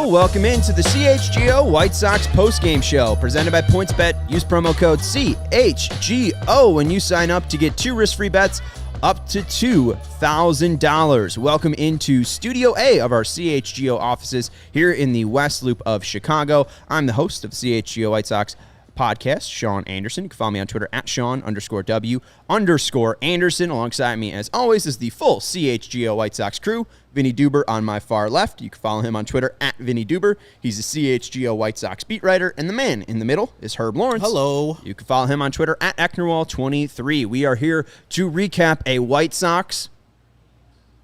Welcome into the CHGO White Sox postgame show presented by PointsBet. Use promo code CHGO when you sign up to get 2 risk-free bets up to $2,000. Welcome into Studio A of our CHGO offices here in the West Loop of Chicago. I'm the host of CHGO White Sox podcast, Sean Anderson. You can follow me on Twitter at Sean_W_Anderson. Alongside me, as always, is the full CHGO White Sox crew. Vinnie Duber on my far left. You can follow him on Twitter at Vinnie Duber. He's a CHGO White Sox beat writer. And the man in the middle is Herb Lawrence. Hello. You can follow him on Twitter at Ecknerwall23. We are here to recap a White Sox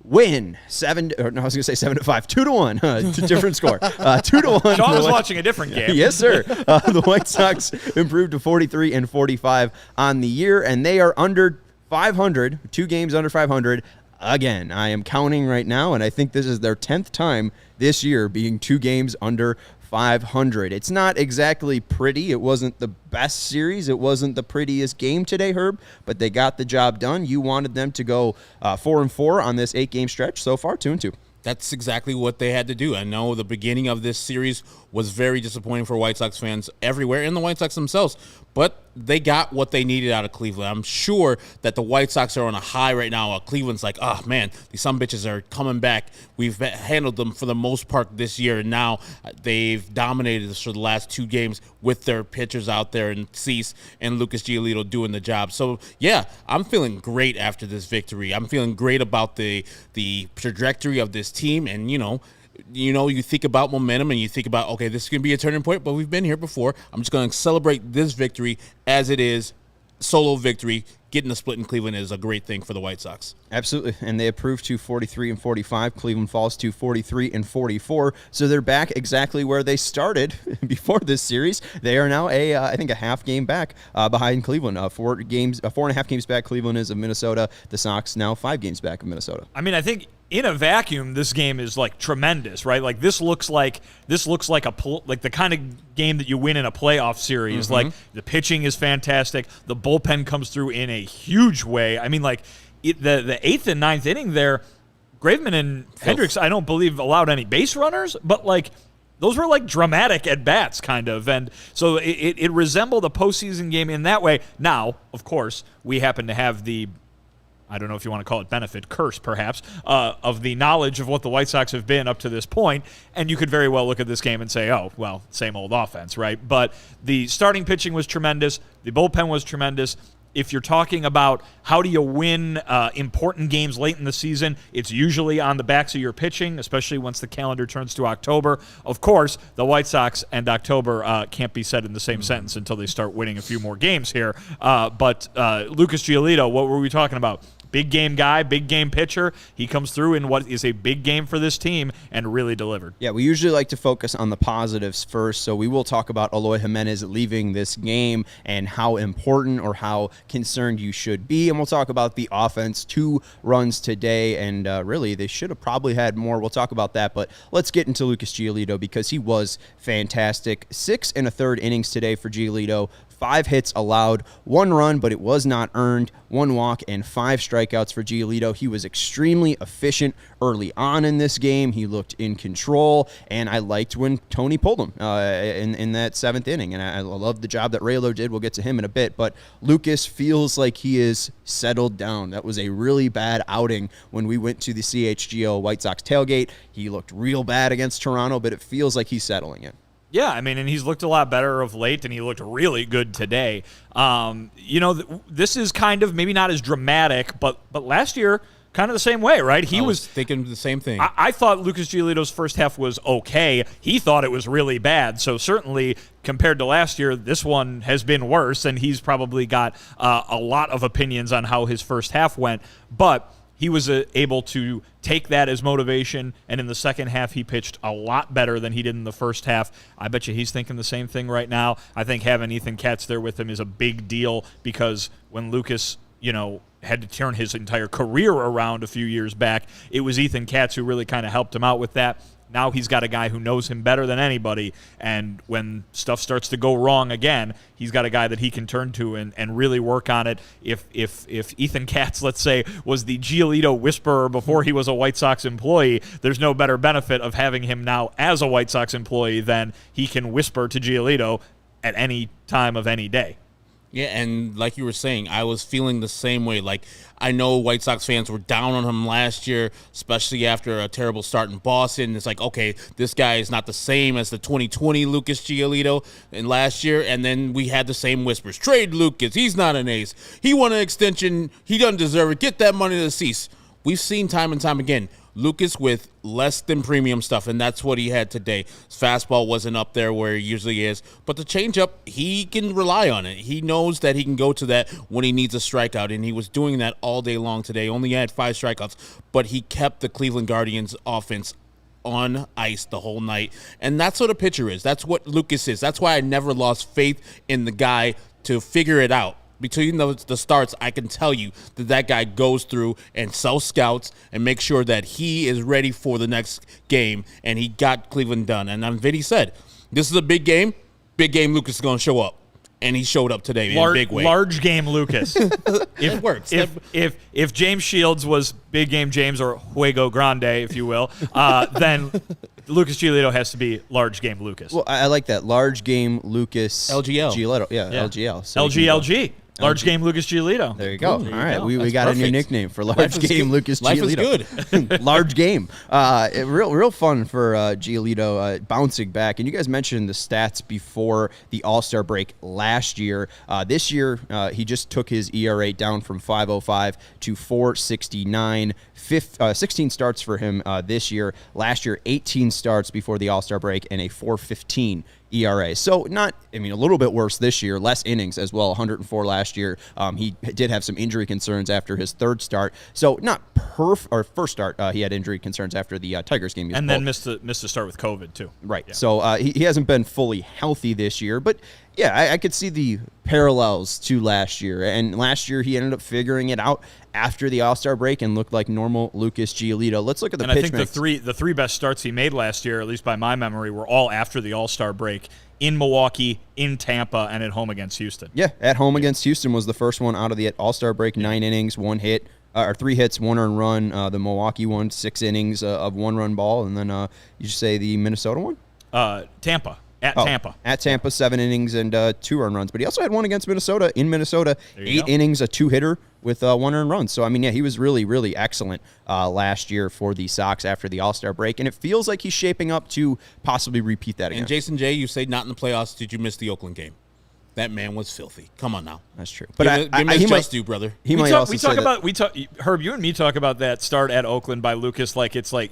win 7-5, 2-1, different score, 2-1. Sean was watching a different game. Yes, sir. The White Sox improved to 43-45 on the year, and they are under 500, 2 games under 500 again. I am counting right now, and I think this is their 10th time this year being 2 games under 500. It's not exactly pretty. It wasn't the best series. It wasn't the prettiest game today, Herb, but they got the job done. You wanted them to go 4-4 on this 8-game stretch. So far, 2-2. That's exactly what they had to do. I know the beginning of this series was very disappointing for White Sox fans everywhere and the White Sox themselves, but they got what they needed out of Cleveland. I'm sure that the White Sox are on a high right now. Cleveland's like, oh, man, these sumbitches are coming back. We've handled them for the most part this year, and now they've dominated us for the last 2 games with their pitchers out there and Cease and Lucas Giolito doing the job. So, yeah, I'm feeling great after this victory. I'm feeling great about the trajectory of this team, and, you think about momentum and you think about, okay, this is going to be a turning point, but we've been here before. I'm just going to celebrate this victory as it is. Solo victory. Getting the split in Cleveland is a great thing for the White Sox. Absolutely, and they improved to 43-45. Cleveland falls to 43-44, so they're back exactly where they started before this series. They are now I think a half game back behind Cleveland. 4.5 games back. Cleveland is of Minnesota. The Sox now 5 games back of Minnesota. I mean, I think in a vacuum, this game is like tremendous, right? Like this looks like the kind of game that you win in a playoff series. Mm-hmm. Like the pitching is fantastic. The bullpen comes through in a huge way. I mean, like the 8th and 9th inning there, Graveman and Hendricks, I don't believe allowed any base runners, but like those were like dramatic at bats, kind of, and so it resembled a postseason game in that way. Now, of course, we happen to have the, I don't know if you want to call it benefit, curse perhaps, of the knowledge of what the White Sox have been up to this point, and you could very well look at this game and say, oh, well, same old offense, right? But the starting pitching was tremendous. The bullpen was tremendous. If you're talking about how do you win important games late in the season, it's usually on the backs of your pitching, especially once the calendar turns to October. Of course, the White Sox and October can't be said in the same sentence until they start winning a few more games here. But Lucas Giolito, what were we talking about? Big game guy, big game pitcher. He comes through in what is a big game for this team and really delivered. Yeah, we usually like to focus on the positives first, so we will talk about Eloy Jimenez leaving this game and how important or how concerned you should be, and we'll talk about the offense. 2 runs today, and really they should have probably had more. We'll talk about that, but let's get into Lucas Giolito because he was fantastic. 6 1/3 innings today for Giolito. 5 hits allowed, 1 run, but it was not earned, 1 walk, and 5 strikeouts for Giolito. He was extremely efficient early on in this game. He looked in control, and I liked when Tony pulled him in that 7th inning, and I love the job that Raylo did. We'll get to him in a bit, but Lucas feels like he is settled down. That was a really bad outing when we went to the CHGO White Sox tailgate. He looked real bad against Toronto, but it feels like he's settling in. Yeah, I mean, and he's looked a lot better of late, and he looked really good today. This is kind of maybe not as dramatic, but last year, kind of the same way, right? I was thinking the same thing. I thought Lucas Giolito's first half was okay. He thought it was really bad. So certainly, compared to last year, this one has been worse, and he's probably got a lot of opinions on how his first half went. But he was able to take that as motivation, and in the second half, he pitched a lot better than he did in the first half. I bet you he's thinking the same thing right now. I think having Ethan Katz there with him is a big deal because when Lucas had to turn his entire career around a few years back. It was Ethan Katz who really kind of helped him out with that. Now he's got a guy who knows him better than anybody, and when stuff starts to go wrong again, he's got a guy that he can turn to and really work on it. If Ethan Katz, let's say, was the Giolito whisperer before he was a White Sox employee, there's no better benefit of having him now as a White Sox employee than he can whisper to Giolito at any time of any day. Yeah, and like you were saying, I was feeling the same way. Like, I know White Sox fans were down on him last year, especially after a terrible start in Boston. It's like, okay, this guy is not the same as the 2020 Lucas Giolito in last year. And then we had the same whispers. Trade Lucas. He's not an ace. He won an extension. He doesn't deserve it. Get that money to the cease. We've seen time and time again Lucas with less than premium stuff, and that's what he had today. His fastball wasn't up there where he usually is, but the changeup, he can rely on it. He knows that he can go to that when he needs a strikeout, and he was doing that all day long today. Only had 5 strikeouts, but he kept the Cleveland Guardians offense on ice the whole night, and that's what a pitcher is. That's what Lucas is. That's why I never lost faith in the guy to figure it out. Between the starts, I can tell you that guy goes through and sells scouts and makes sure that he is ready for the next game, and he got Cleveland done. And Vinnie said, this is a big game. Big game Lucas is going to show up. And he showed up today in a big way. Large game Lucas. It works. If James Shields was big game James, or Juego Grande, if you will, then Lucas Giolito has to be large game Lucas. Well, I like that. Large game Lucas LGL. Giolito. Yeah. LGL. So LGLG. Large game Lucas Giolito. There you go. There All you right, go. we got a new nickname for large game Lucas Giolito. Life is good. Large game. Real fun for Giolito bouncing back. And you guys mentioned the stats before the All-Star break last year. This year, he just took his ERA down from 5.05 to 4.69. 16 starts for him this year. Last year, 18 starts before the All-Star break and a 4.15 ERA. So a little bit worse this year, less innings as well, 104 last year. He did have some injury concerns after his third start. So not first start, he had injury concerns after the Tigers game. And then missed the start with COVID too. Right. Yeah. So he hasn't been fully healthy this year, but yeah, I could see the parallels to last year. And last year he ended up figuring it out after the All-Star break and looked like normal Lucas Giolito. Let's look at the pitch mix. I think the three best starts he made last year, at least by my memory, were all after the All-Star break, in Milwaukee, in Tampa, and at home against Houston. Yeah, at home against Houston was the first one out of the All-Star break, 9 innings, 1 hit, or 3 hits, 1 earned run. The Milwaukee one, 6 innings of 1-run ball. And then you say the Minnesota one? Tampa. Tampa. At Tampa, 7 innings and 2 earned runs. But he also had one against Minnesota. In Minnesota, 8 go. innings, a 2-hitter with 1 earned run. So, he was really, really excellent last year for the Sox after the All-Star break. And it feels like he's shaping up to possibly repeat that again. And Jason J., you say not in the playoffs. Did you miss the Oakland game? That man was filthy. Come on now. That's true. But give him his just due, brother. He might also say that. Herb, you and me talk about that start at Oakland by Lucas like it's like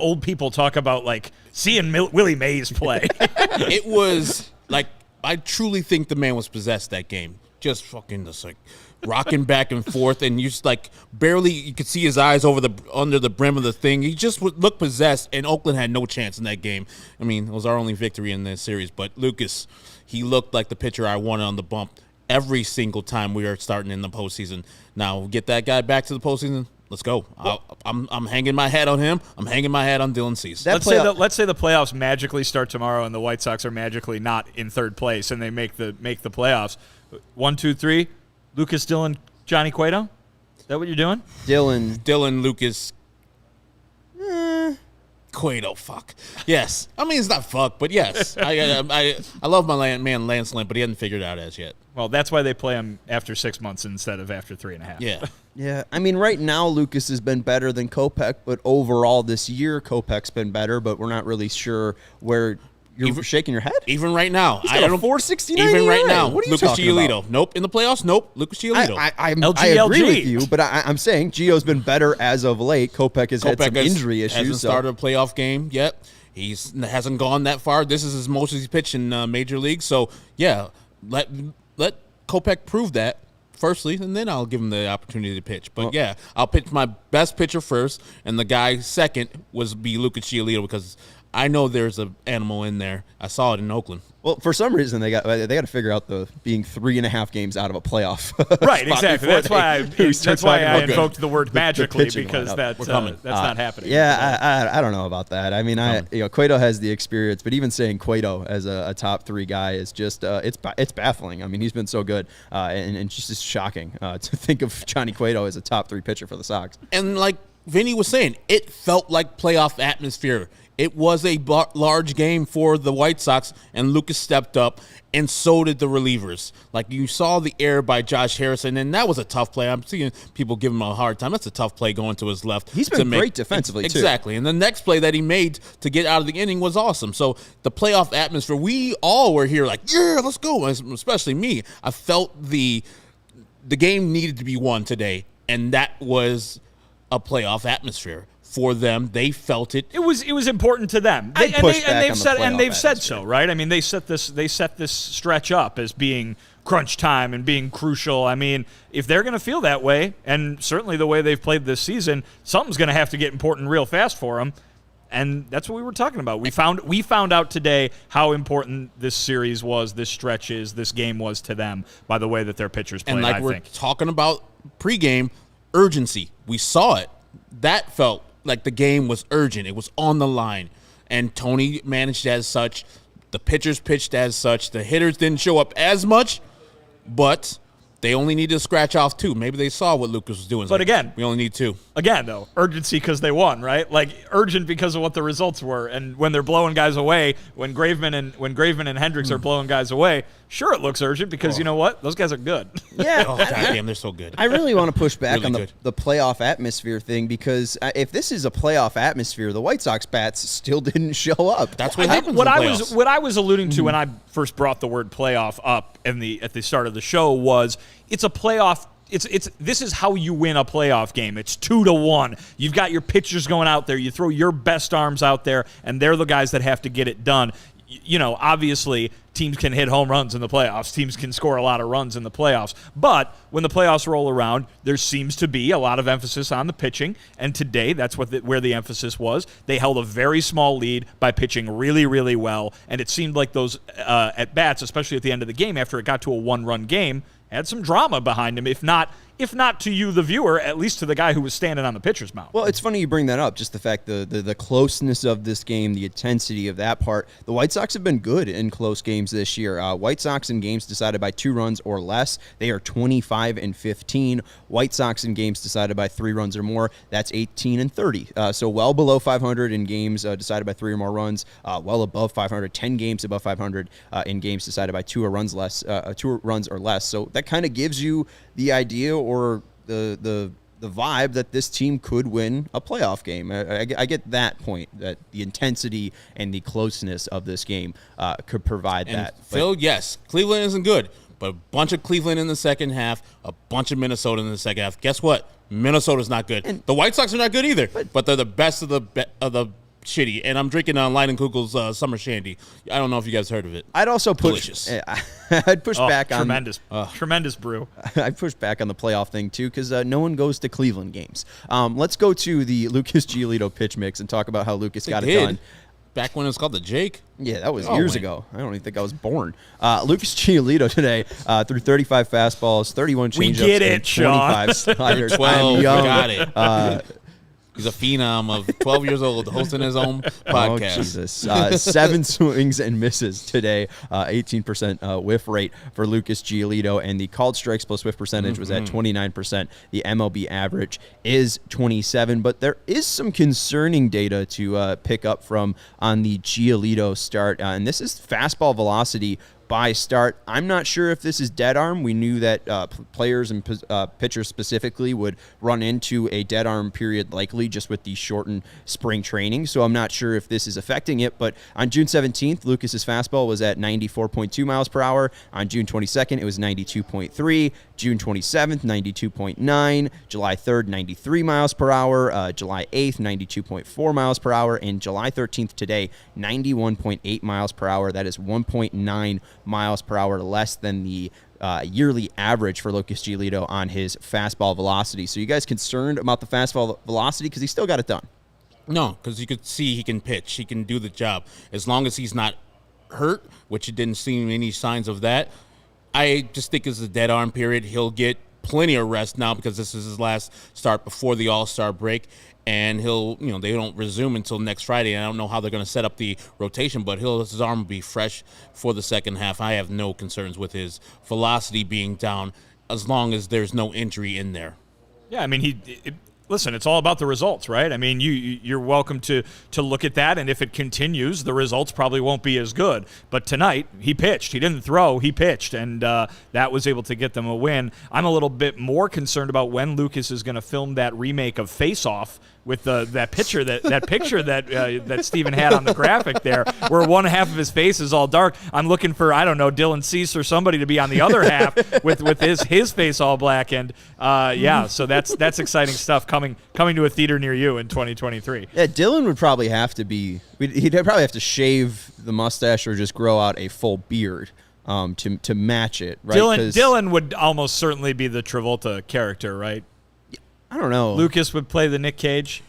old people talk about like seeing Willie Mays play. It was like, I truly think the man was possessed that game. Just fucking just like rocking back and forth, and you just like barely you could see his eyes under the brim of the thing. He just looked possessed, and Oakland had no chance in that game. It was our only victory in this series, but Lucas, he looked like the pitcher I wanted on the bump every single time we are starting in the postseason. Now, get that guy back to the postseason. Let's go. I'm hanging my hat on him. I'm hanging my hat on Dylan Cease. Let's say the playoffs magically start tomorrow, and the White Sox are magically not in third place, and they make the playoffs. 1, 2, 3. Lucas, Dylan, Johnny Cueto. Is that what you're doing? Dylan, Lucas. Cueto, fuck. Yes. It's not fuck, but yes. I love my man Lance Lynn, but he hasn't figured it out as yet. Well, that's why they play him after 6 months instead of after 3.5. Yeah. Yeah. Right now, Lucas has been better than Kopech, but overall this year, Kopech's been better, but we're not really sure where you're shaking your head. Even right now. He's got a 4.69 Even right ERA. now. What are you Lucas talking Giolito. about? Nope. In the playoffs? Nope. Lucas Giolito. I LGLG. agree with you, but I'm saying Gio's been better as of late. Kopech has had some injury issues. Hasn't started a playoff game yet. He hasn't gone that far. This is as most he's pitched in Major League. So, yeah, let Kopech prove that firstly, and then I'll give him the opportunity to pitch. But, I'll pitch my best pitcher first, and the guy second be Lucas Giolito because I know there's an animal in there. I saw it in Oakland. Well, for some reason they got to figure out the being 3.5 games out of a playoff. Right, exactly. That's why I invoked the word magically the because that's not happening. Yeah, I don't know about that. I mean, Cueto has the experience, but even saying Cueto as a top 3 guy is just it's baffling. I mean, he's been so good, and just shocking to think of Johnny Cueto as a top 3 pitcher for the Sox. And like Vinny was saying, it felt like playoff atmosphere. It was a large game for the White Sox, and Lucas stepped up, and so did the relievers. Like, you saw the error by Josh Harrison, and that was a tough play. I'm seeing people give him a hard time. That's a tough play going to his left. He's been great defensively, too. Exactly. And the next play that he made to get out of the inning was awesome. So the playoff atmosphere, we all were here like, yeah, let's go, especially me. I felt the game needed to be won today, and that was a playoff atmosphere. For them, they felt it. It was important to them, they've said so, right? I mean, they set this stretch up as being crunch time and being crucial. I mean, if they're going to feel that way, and certainly the way they've played this season, something's going to have to get important real fast for them. And that's what we were talking about. We found out today how important this series was, this stretch is, this game was to them by the way that their pitchers played. And like we're talking about pregame urgency, we saw it. That felt like the game was urgent. It was on the line. And Tony managed as such. The pitchers pitched as such. The hitters didn't show up as much, but they only needed to scratch off 2. Maybe they saw what Lucas was doing. But again, we only need 2. Again, though, urgency because they won, right? Like, urgent because of what the results were. And when they're blowing guys away, when Graveman and Hendricks are blowing guys away, sure, it looks urgent because you know what? Those guys are good. Yeah. Goddamn, they're so good. I really want to push back Really on the playoff atmosphere thing because if this is a playoff atmosphere, the White Sox bats still didn't show up. That's what happens in playoffs. What I was alluding to when I first brought the word playoff up at the start of the show was it's a playoff. This is how you win a playoff game. It's 2-1. You've got your pitchers going out there. You throw your best arms out there, and they're the guys that have to get it done. You know, obviously, teams can hit home runs in the playoffs. Teams can score a lot of runs in the playoffs. But when the playoffs roll around, there seems to be a lot of emphasis on the pitching. And today, that's where the emphasis was. They held a very small lead by pitching really, really well. And it seemed like those at-bats, especially at the end of the game, after it got to a 1-run game, had some drama behind him, if not to you, the viewer, at least to the guy who was standing on the pitcher's mound. Well, it's funny you bring that up, just the fact the closeness of this game, the intensity of that part. The White Sox have been good in close games this year. White Sox in games decided by 2 runs or less, they are 25-15. White Sox in games decided by 3 runs or more, that's 18-30. So well below 500 in games decided by 3 or more runs, well above 500, 10 games above 500 in games decided by 2 runs or less. So that kind of gives you the idea or the vibe that this team could win a playoff game. I get that point, that the intensity and the closeness of this game could provide and that. Phil, yes, Cleveland isn't good, but a bunch of Cleveland in the second half, a bunch of Minnesota in the second half. Guess what? Minnesota's not good. And the White Sox are not good either, but they're the best of the shitty. And I'm drinking Leidenkugel's Summer Shandy. I don't know if you guys heard of it. I'd also push. I'd push back on tremendous brew. I'd push back on the playoff thing too because no one goes to Cleveland games. Let's go to the Lucas Giolito pitch mix and talk about how Lucas got it done. Back when it was called the Jake. Yeah, that was years ago. I don't even think I was born. Lucas Giolito today threw 35 fastballs, 31 changeups, we get it, and 25 sliders. 12, got it. He's a phenom of 12 years old, hosting his own podcast. Oh, Jesus. 7 swings and misses today, 18% whiff rate for Lucas Giolito, and the called strikes plus whiff percentage was at 29%. The MLB average is 27, but there is some concerning data to pick up from on the Giolito start, and this is fastball velocity by start. I'm not sure if this is dead arm. We knew that players and pitchers specifically would run into a dead arm period likely just with the shortened spring training, so I'm not sure if this is affecting it, but on June 17th, Lucas's fastball was at 94.2 miles per hour. On June 22nd, it was 92.3. June 27th, 92.9. July 3rd, 93 miles per hour. July 8th, 92.4 miles per hour. And July 13th today, 91.8 miles per hour. That is 1.9 miles per hour less than the yearly average for Lucas Giolito on his fastball velocity. So you guys concerned about the fastball velocity because he still got it done? No, because you could see he can pitch. He can do the job. As long as he's not hurt, which it didn't seem any signs of that, I just think it's a dead arm period. He'll get plenty of rest now because this is his last start before the All-Star break. And they don't resume until next Friday. And I don't know how they're going to set up the rotation, but his arm will be fresh for the second half. I have no concerns with his velocity being down as long as there's no injury in there. Yeah, I mean, listen, it's all about the results, right? I mean, you're welcome to look at that, and if it continues, the results probably won't be as good. But tonight, he pitched. He didn't throw. He pitched, and that was able to get them a win. I'm a little bit more concerned about when Lucas is going to film that remake of Face Off with that picture that Steven had on the graphic there, where one half of his face is all dark. I'm looking for, I don't know, Dylan Cease or somebody to be on the other half with his face all black. And so that's exciting stuff coming to a theater near you in 2023. Yeah, Dylan would probably have to be. He'd probably have to shave the mustache or just grow out a full beard to match it. Right? Dylan would almost certainly be the Travolta character, right? I don't know. Lucas would play the Nick Cage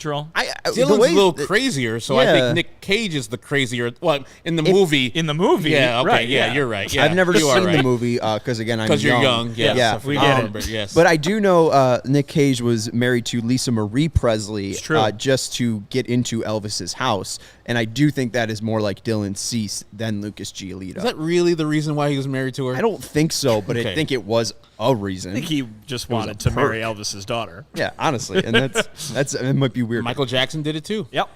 role. Dylan's a little crazier, so I think Nick Cage is the crazier. Well, in the movie. In the movie. Yeah, okay, right, yeah, you're right. Yeah, I've never seen the movie because, again, I'm young. Because you're young. Yes, yeah, we get it. Yes. But I do know Nick Cage was married to Lisa Marie Presley just to get into Elvis's house. And I do think that is more like Dylan Cease than Lucas Giolito. Is that really the reason why he was married to her? I don't think so, but I think it was a reason. I think he just wanted to marry Elvis's daughter. Yeah, honestly. And that's it might be weird. Michael Jackson did it too. Yep.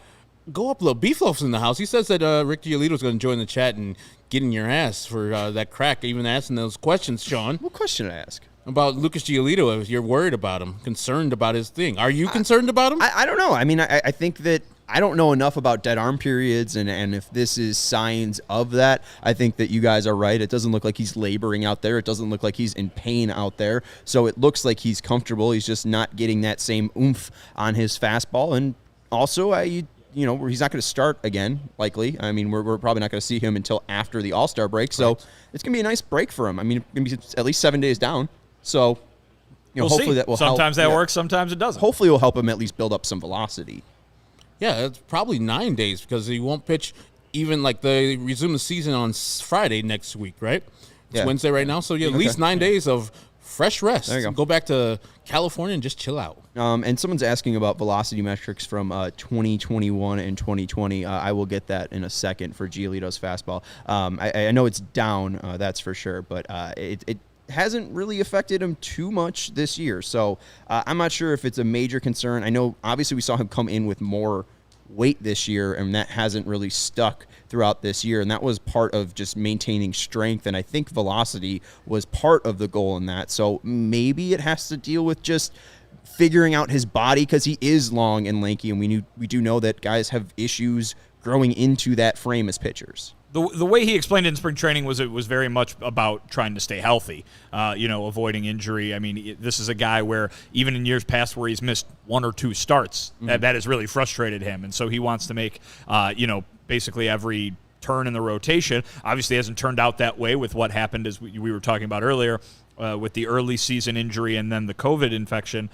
Go up, little Beefloaf's in the house. He says that Rick Giolito's going to join the chat and get in your ass for that crack, even asking those questions, Sean. What question to ask? About Lucas Giolito, if you're worried about him, concerned about his thing. Are you concerned about him? I don't know. I mean, I think that I don't know enough about dead arm periods, and if this is signs of that, I think that you guys are right. It doesn't look like he's laboring out there. It doesn't look like he's in pain out there. So it looks like he's comfortable. He's just not getting that same oomph on his fastball. And also, he's not going to start again, likely. I mean, we're probably not going to see him until after the All-Star break. So it's going to be a nice break for him. I mean, it's going to be at least 7 days down. So, hopefully that will help. Sometimes that works, sometimes it doesn't. Hopefully it will help him at least build up some velocity. Yeah, it's probably 9 days because he won't pitch even they resume the season on Friday next week, right? It's Wednesday right now. So, at least 9 days of fresh rest. There you go. Go back to California and just chill out. And someone's asking about velocity metrics from 2021 and 2020. I will get that in a second for Giolito's fastball. I know it's down, that's for sure, but it hasn't really affected him too much this year. So I'm not sure if it's a major concern. I know, obviously, we saw him come in with more weight this year, and that hasn't really stuck throughout this year. And that was part of just maintaining strength. And I think velocity was part of the goal in that. So maybe it has to deal with just figuring out his body because he is long and lanky. And we do know that guys have issues growing into that frame as pitchers. The way he explained it in spring training was it was very much about trying to stay healthy, avoiding injury. I mean, this is a guy where even in years past where he's missed 1 or 2 starts, that has really frustrated him. And so he wants to make, basically every turn in the rotation. Obviously, it hasn't turned out that way with what happened, as we were talking about earlier, with the early season injury and then the COVID infection.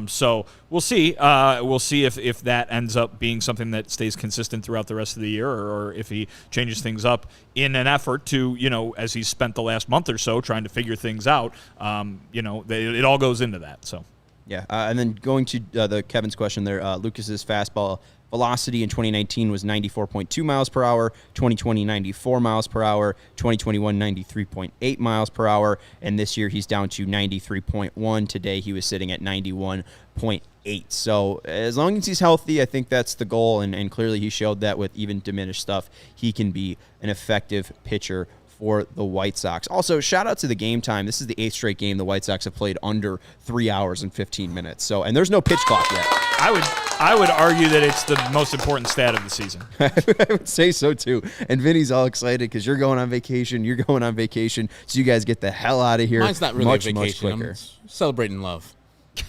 So we'll see. We'll see if that ends up being something that stays consistent throughout the rest of the year, or if he changes things up in an effort to, as he's spent the last month or so trying to figure things out. It all goes into that. So. Yeah, and then going to the Kevin's question there, Lucas's fastball velocity in 2019 was 94.2 miles per hour, 2020 94 miles per hour, 2021 93.8 miles per hour, and this year he's down to 93.1. Today he was sitting at 91.8. So as long as he's healthy, I think that's the goal, and clearly he showed that with even diminished stuff. He can be an effective pitcher for the White Sox. Also, shout out to the game time. This is the 8th straight game the White Sox have played under 3 hours and 15 minutes. So, and there's no pitch clock yet. I would argue that it's the most important stat of the season. I would say so too. And Vinny's all excited because you're going on vacation. You're going on vacation. So you guys get the hell out of here. Mine's not really much, a vacation. Much quicker. I'm celebrating love.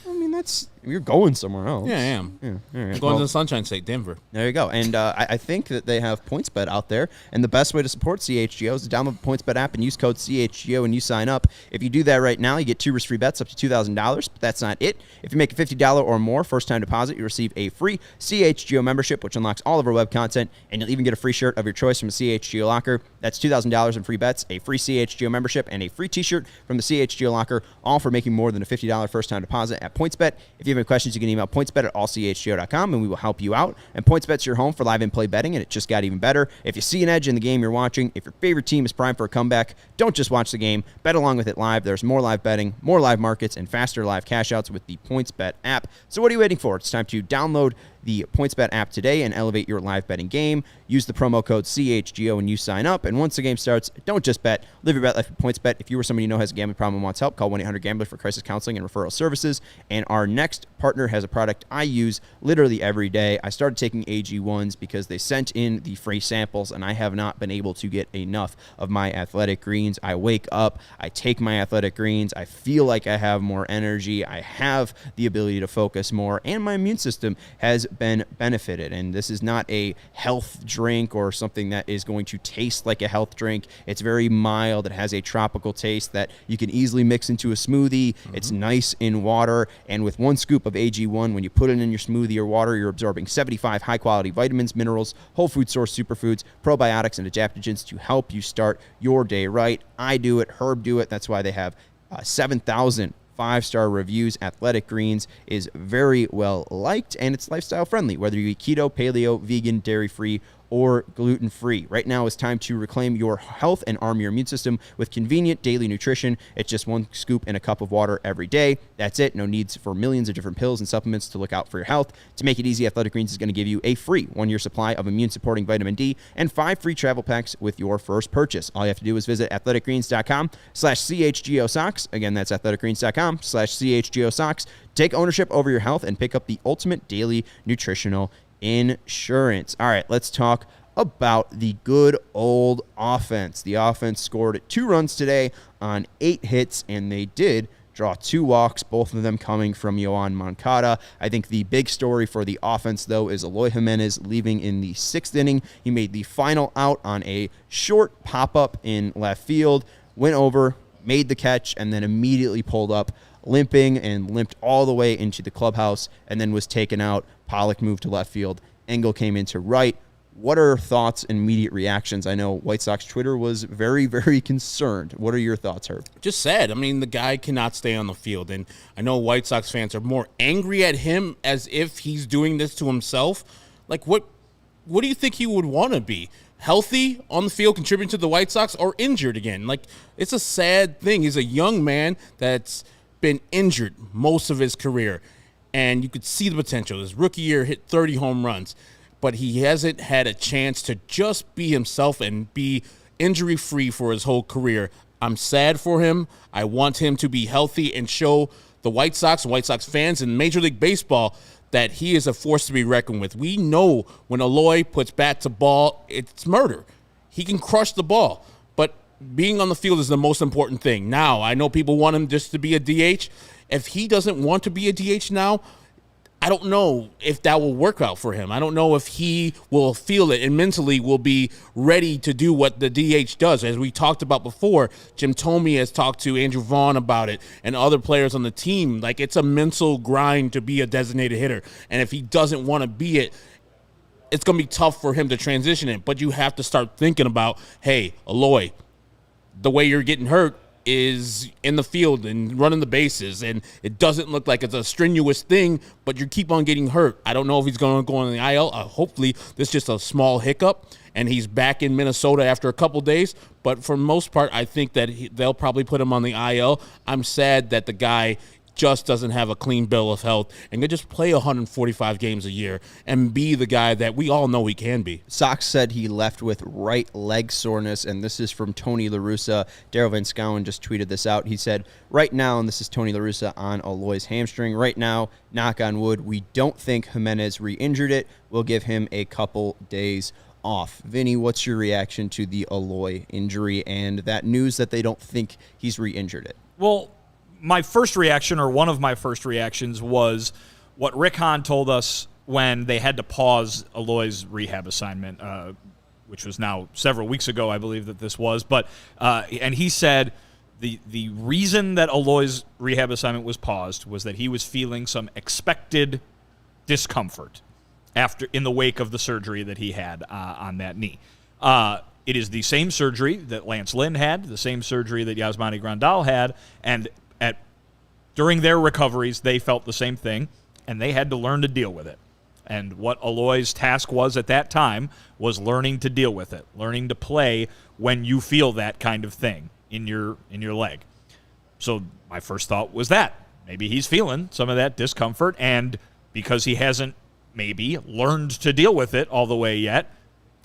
I mean, that's You're going somewhere else. Yeah, I am. Yeah, all right. I'm going to the Sunshine State, Denver. There you go. And I think that they have PointsBet out there. And the best way to support CHGO is to download the PointsBet app and use code CHGO when you sign up. If you do that right now, you get 2 risk-free bets up to $2,000. But that's not it. If you make a $50 or more first-time deposit, you receive a free CHGO membership, which unlocks all of our web content. And you'll even get a free shirt of your choice from a CHGO locker. That's $2,000 in free bets, a free CHGO membership, and a free t-shirt from the CHGO locker, all for making more than a $50 first-time deposit at PointsBet. If you have any questions, you can email pointsbet@allchgo.com, and we will help you out. And PointsBet's your home for live in-play betting, and it just got even better. If you see an edge in the game you're watching, if your favorite team is primed for a comeback, don't just watch the game. Bet along with it live. There's more live betting, more live markets, and faster live cash-outs with the PointsBet app. So what are you waiting for? It's time to download the PointsBet app today and elevate your live betting game. Use the promo code CHGO when you sign up. And once the game starts, don't just bet. Live your bet life with PointsBet. If you or somebody you know has a gambling problem and wants help, call 1-800-GAMBLER for crisis counseling and referral services. And our next partner has a product I use literally every day. I started taking AG1s because they sent in the free samples, and I have not been able to get enough of my athletic greens. I wake up, I take my athletic greens, I feel like I have more energy, I have the ability to focus more, and my immune system has been benefited. And this is not a health drink or something that is going to taste like a health drink. It's very mild. It has a tropical taste that you can easily mix into a smoothie. It's nice in water. And with 1 scoop of AG1, when you put it in your smoothie or water, you're absorbing 75 high-quality vitamins, minerals, whole food source superfoods, probiotics, and adaptogens to help you start your day right. I do it. Herb do it. That's why they have 7,000 5-star reviews. Athletic Greens is very well liked, and it's lifestyle friendly, whether you eat keto, paleo, vegan, dairy-free, or gluten-free. Right now it's time to reclaim your health and arm your immune system with convenient daily nutrition. It's just 1 scoop in a cup of water every day. That's it. No needs for millions of different pills and supplements to look out for your health. To make it easy, Athletic Greens is going to give you a free 1-year supply of immune-supporting vitamin D and 5 free travel packs with your first purchase. All you have to do is visit athleticgreens.com/CHGO socks. Again, that's athleticgreens.com/CHGO socks. Take ownership over your health and pick up the ultimate daily nutritional insurance. All right, let's talk about the good old offense. The offense scored 2 runs today on 8 hits, and they did draw 2 walks, both of them coming from Yoan Moncada. I think the big story for the offense, though, is Eloy Jimenez leaving in the 6th inning. He made the final out on a short pop-up in left field, went over, made the catch, and then immediately pulled up limping and limped all the way into the clubhouse and then was taken out. Pollock moved to left field. Engel came into right. What are thoughts and immediate reactions? I know White Sox Twitter was very, very concerned. What are your thoughts, Herb? Just sad. I mean, the guy cannot stay on the field. And I know White Sox fans are more angry at him as if he's doing this to himself. Like, what do you think he would want to be? Healthy on the field, contributing to the White Sox, or injured again? Like, it's a sad thing. He's a young man that's been injured most of his career, and you could see the potential. His rookie year hit 30 home runs, but he hasn't had a chance to just be himself and be injury-free for his whole career. I'm sad for him. I want him to be healthy and show the White Sox fans, and Major League Baseball that he is a force to be reckoned with. We know when Eloy puts bat to ball, it's murder. He can crush the ball, but being on the field is the most important thing. Now, I know people want him just to be a DH. If he doesn't want to be a DH now, I don't know if that will work out for him. I don't know if he will feel it and mentally will be ready to do what the DH does. As we talked about before, Jim Thome has talked to Andrew Vaughn about it and other players on the team. Like, it's a mental grind to be a designated hitter. And if he doesn't want to be it, it's going to be tough for him to transition it. But you have to start thinking about, hey, Eloy, the way you're getting hurt is in the field and running the bases, and it doesn't look like it's a strenuous thing, but you keep on getting hurt. I don't know if he's going to go on the IL. Hopefully this is just a small hiccup and he's back in Minnesota after a couple days, but for the most part, I think that they'll probably put him on the IL. I'm sad that the guy just doesn't have a clean bill of health and can just play 145 games a year and be the guy that we all know he can be. Sox said he left with right leg soreness, and this is from Tony La Russa. Daryl Van Schouwen just tweeted this out. He said, right now, and this is Tony La Russa on Eloy's hamstring, right now, knock on wood, we don't think Jimenez re-injured it. We'll give him a couple days off. Vinny, what's your reaction to the Eloy injury and that news that they don't think he's re-injured it? Well, my first reaction, or one of my first reactions, was what Rick Hahn told us when they had to pause Eloy's rehab assignment, which was now several weeks ago, I believe that this was. But and he said the reason that Eloy's rehab assignment was paused was that he was feeling some expected discomfort in the wake of the surgery that he had on that knee. It is the same surgery that Lance Lynn had, the same surgery that Yasmani Grandal had, and during their recoveries, they felt the same thing, and they had to learn to deal with it. And what Eloy's task was at that time was learning to deal with it, learning to play when you feel that kind of thing in your leg. So my first thought was that maybe he's feeling some of that discomfort, and because he hasn't maybe learned to deal with it all the way yet,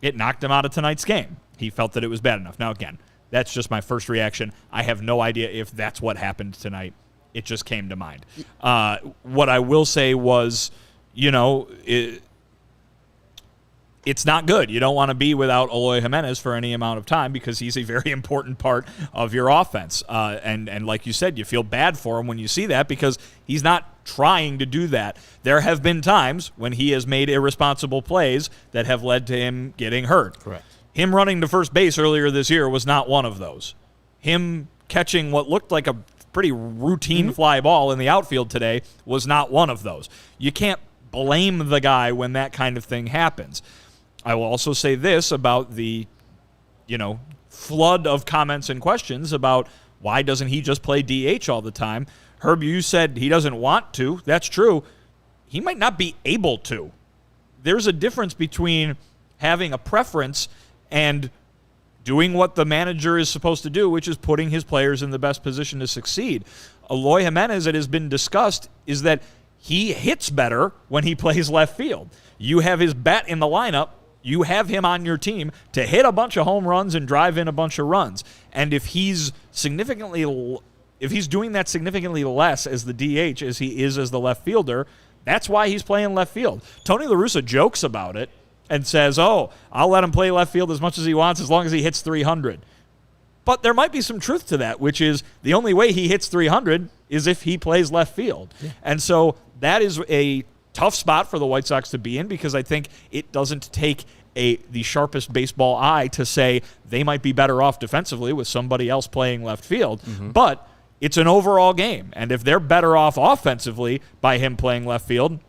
it knocked him out of tonight's game. He felt that it was bad enough. Now, again, that's just my first reaction. I have no idea if that's what happened tonight. It just came to mind. What I will say was, it's not good. You don't want to be without Eloy Jimenez for any amount of time because he's a very important part of your offense. And like you said, you feel bad for him when you see that because he's not trying to do that. There have been times when he has made irresponsible plays that have led to him getting hurt. Correct. Him running to first base earlier this year was not one of those. Him catching what looked like a pretty routine fly ball in the outfield today was not one of those. You can't blame the guy when that kind of thing happens. I will also say this about the, flood of comments and questions about why doesn't he just play DH all the time. Herb, you said he doesn't want to. That's true. He might not be able to. There's a difference between having a preference and doing what the manager is supposed to do, which is putting his players in the best position to succeed. Eloy Jimenez, it has been discussed, is that he hits better when he plays left field. You have his bat in the lineup. You have him on your team to hit a bunch of home runs and drive in a bunch of runs. And if he's doing that significantly less as the DH as he is as the left fielder, that's why he's playing left field. Tony La Russa jokes about it and says, I'll let him play left field as much as he wants as long as he hits 300. But there might be some truth to that, which is the only way he hits 300 is if he plays left field. Yeah. And so that is a tough spot for the White Sox to be in because I think it doesn't take the sharpest baseball eye to say they might be better off defensively with somebody else playing left field. Mm-hmm. But it's an overall game, and if they're better off offensively by him playing left field,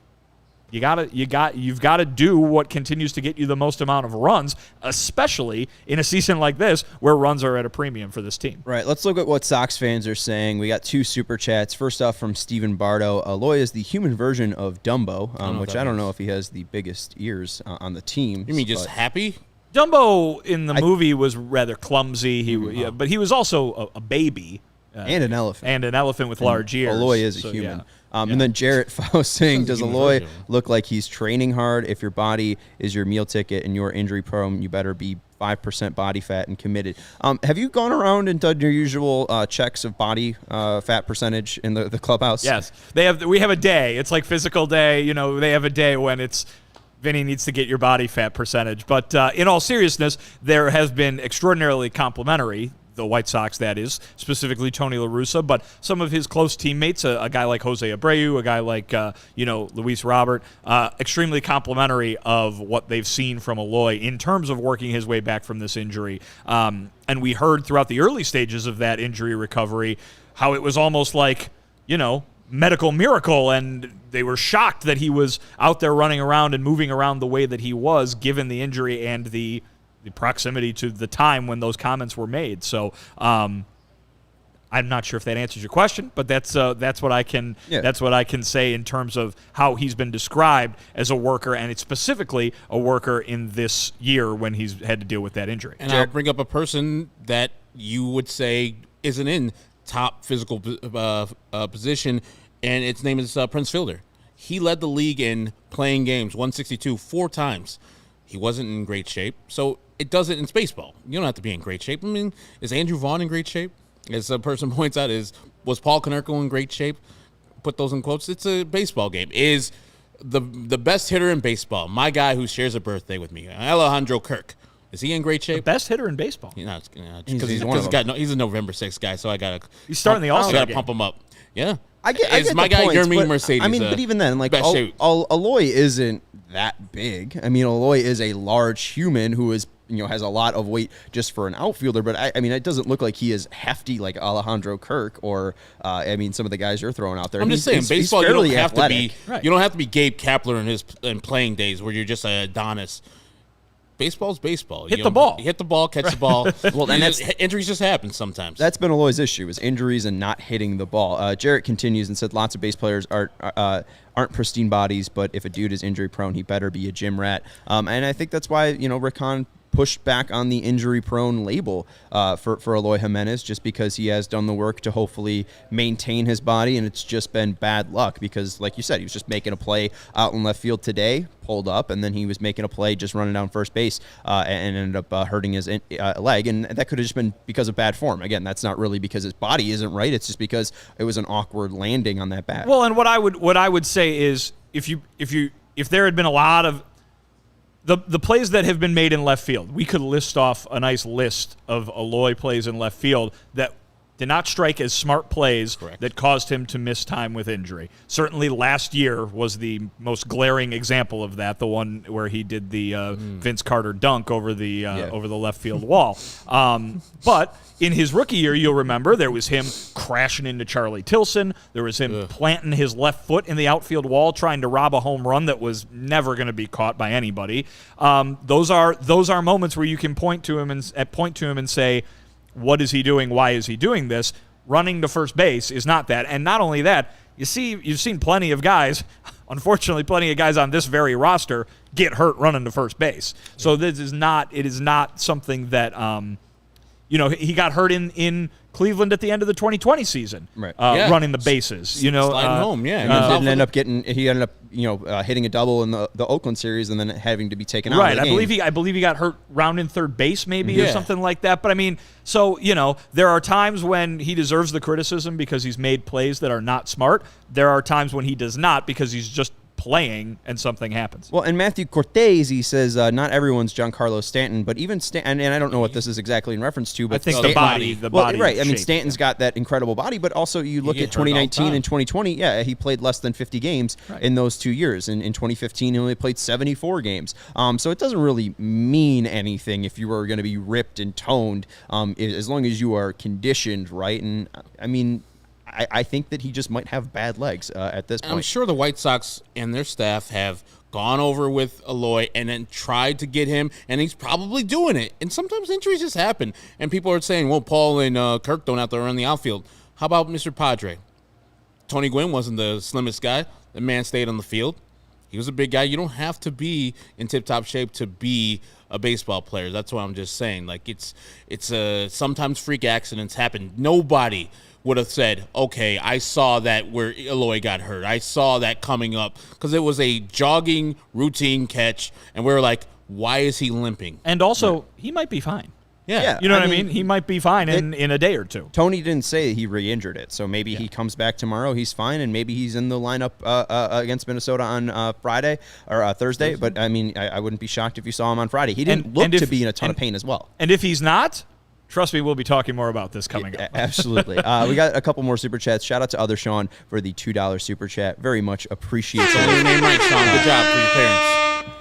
you've got to do what continues to get you the most amount of runs, especially in a season like this where runs are at a premium for this team. Right. Let's look at what Sox fans are saying. We got 2 super chats. First off, from Stephen Bardo. Eloy is the human version of Dumbo, which I don't know if he has the biggest ears on the team. You mean just happy? Dumbo in the movie was rather clumsy. But he was also a baby. And an elephant. And an elephant with large ears. Eloy is a human. Yeah. And then Jarrett Faust saying, does Eloy look like he's training hard? If your body is your meal ticket and you're injury prone, you better be 5% body fat and committed. Have you gone around and done your usual checks of body fat percentage in the clubhouse? Yes. We have a day. It's like physical day. They have a day when it's Vinny needs to get your body fat percentage. But in all seriousness, there has been extraordinarily complimentary, the White Sox, that is, specifically Tony La Russa, but some of his close teammates, a guy like Jose Abreu, a guy like, Luis Robert, extremely complimentary of what they've seen from Eloy in terms of working his way back from this injury. And we heard throughout the early stages of that injury recovery how it was almost like, medical miracle, and they were shocked that he was out there running around and moving around the way that he was, given the injury and the proximity to the time when those comments were made. So I'm not sure if that answers your question, but that's what I can say in terms of how he's been described as a worker, and it's specifically a worker in this year when he's had to deal with that injury. And I'll bring up a person that you would say isn't in top physical position, and its name is Prince Fielder. He led the league in playing games, 162, 4 times. He wasn't in great shape, so it doesn't. It's baseball. You don't have to be in great shape. I mean, is Andrew Vaughn in great shape? As a person points out, was Paul Konerko in great shape? Put those in quotes. It's a baseball game. Is the best hitter in baseball, my guy who shares a birthday with me, Alejandro Kirk, is he in great shape? The best hitter in baseball. He's a November 6th guy, so I gotta. He's starting the All-Star game. Pump him up. Yeah. I get my the guy, points, you're mean but, Mercedes. I mean, but even then, like, best shape. Eloy isn't that big. I mean, Eloy is a large human who is, has a lot of weight just for an outfielder. But I mean, it doesn't look like he is hefty like Alejandro Kirk or, some of the guys you're throwing out there. I'm just saying, baseball, you don't have athletic. to be, you don't have to be Gabe Kapler in playing days where you're just an Adonis. Baseball's baseball. Hit the ball. You hit the ball, catch the ball. Well, and injuries just happen sometimes. That's been Eloy's issue, is injuries and not hitting the ball. Jarrett continues and said lots of base players aren't pristine bodies, but if a dude is injury prone, he better be a gym rat. And I think that's why, Rick Hahn pushed back on the injury-prone label for Eloy Jimenez, just because he has done the work to hopefully maintain his body, and it's just been bad luck because, like you said, he was just making a play out in left field today, pulled up, and then he was making a play just running down first base and ended up hurting his leg, and that could have just been because of bad form. Again, that's not really because his body isn't right. It's just because it was an awkward landing on that bat. Well, and what I would say is if there had been a lot of the plays that have been made in left field, we could list off a nice list of Eloy plays in left field that did not strike as smart plays. Correct. That caused him to miss time with injury. Certainly last year was the most glaring example of that, the one where he did the Vince Carter dunk over the left field wall. But in his rookie year, you'll remember, there was him crashing into Charlie Tilson. There was him planting his left foot in the outfield wall, trying to rob a home run that was never going to be caught by anybody. Those are moments where you can point to him and say, what is he doing? Why is he doing this? Running to first base is not that. And not only that, you've seen plenty of guys, unfortunately plenty of guys on this very roster, get hurt running to first base. So it is not something that, he got hurt in Cleveland at the end of the 2020 season, right? Running the bases, sliding home, yeah. And he ended up hitting a double in the Oakland series and then having to be taken out. Right, of the game. I believe he got hurt rounding third base maybe or something like that. But I mean, so there are times when he deserves the criticism because he's made plays that are not smart. There are times when he does not because he's just playing and something happens. Well, and Matthew Cortez, he says, not everyone's Giancarlo Stanton, but even Stanton, and I don't know what this is exactly in reference to, but I think Stanton, the body. Right. I mean, shape, Stanton's got that incredible body, but also you look at 2019 and 2020. Yeah, he played less than 50 games in those 2 years. And in 2015, he only played 74 games. So it doesn't really mean anything if you are going to be ripped and toned, as long as you are conditioned right. And I mean, I think that he just might have bad legs at this point. I'm sure the White Sox and their staff have gone over with Eloy and then tried to get him, and he's probably doing it. And sometimes injuries just happen, and people are saying, well, Paul and Kirk don't have to run the outfield. How about Mr. Padre? Tony Gwynn wasn't the slimmest guy. The man stayed on the field. He was a big guy. You don't have to be in tip-top shape to be a baseball player. That's what I'm just saying. Like, it's sometimes freak accidents happen. Nobody would have said, okay, I saw that where Eloy got hurt. I saw that coming up because it was a jogging routine catch, and we were like, why is he limping? And also, he might be fine. Yeah. You know what I mean? He might be fine in a day or two. Tony didn't say he re-injured it, so maybe he comes back tomorrow, he's fine, and maybe he's in the lineup against Minnesota on Friday or Thursday. But, I mean, I wouldn't be shocked if you saw him on Friday. He didn't look to be in a ton of pain as well. And if he's not, trust me, we'll be talking more about this coming up. Absolutely. We got a couple more super chats. Shout out to Other Sean for the $2 super chat. Very much appreciated. Say your name right, Sean. Good job for your parents.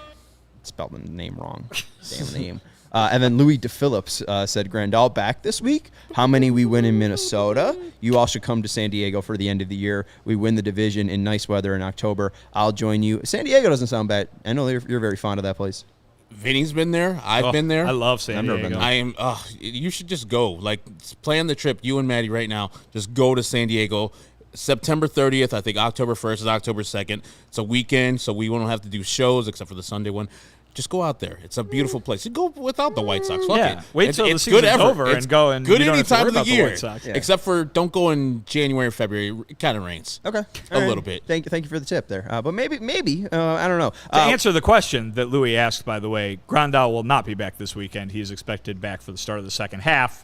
Spelled the name wrong. Damn name. And then Louis DePhillips said, Grandal back this week. How many we win in Minnesota? You all should come to San Diego for the end of the year. We win the division in nice weather in October. I'll join you. San Diego doesn't sound bad. I know you're very fond of that place. Vinny's been there. I've been there. I love San Diego. Been there. I am. You should just go. Like, plan the trip. You and Maddie right now. Just go to San Diego. September 30th. I think October 1st is October 2nd. It's a weekend, so we won't have to do shows except for the Sunday one. Just go out there. It's a beautiful place. You go without the White Sox. Fuck it. Wait till the season's over and go, and good you don't any have to time worry of the about the year. White Sox. Yeah. Except for don't go in January or February. It kind of rains. Okay. A little bit. Thank you for the tip there. But maybe I don't know. To answer the question that Louis asked, by the way, Grandal will not be back this weekend. He is expected back for the start of the second half.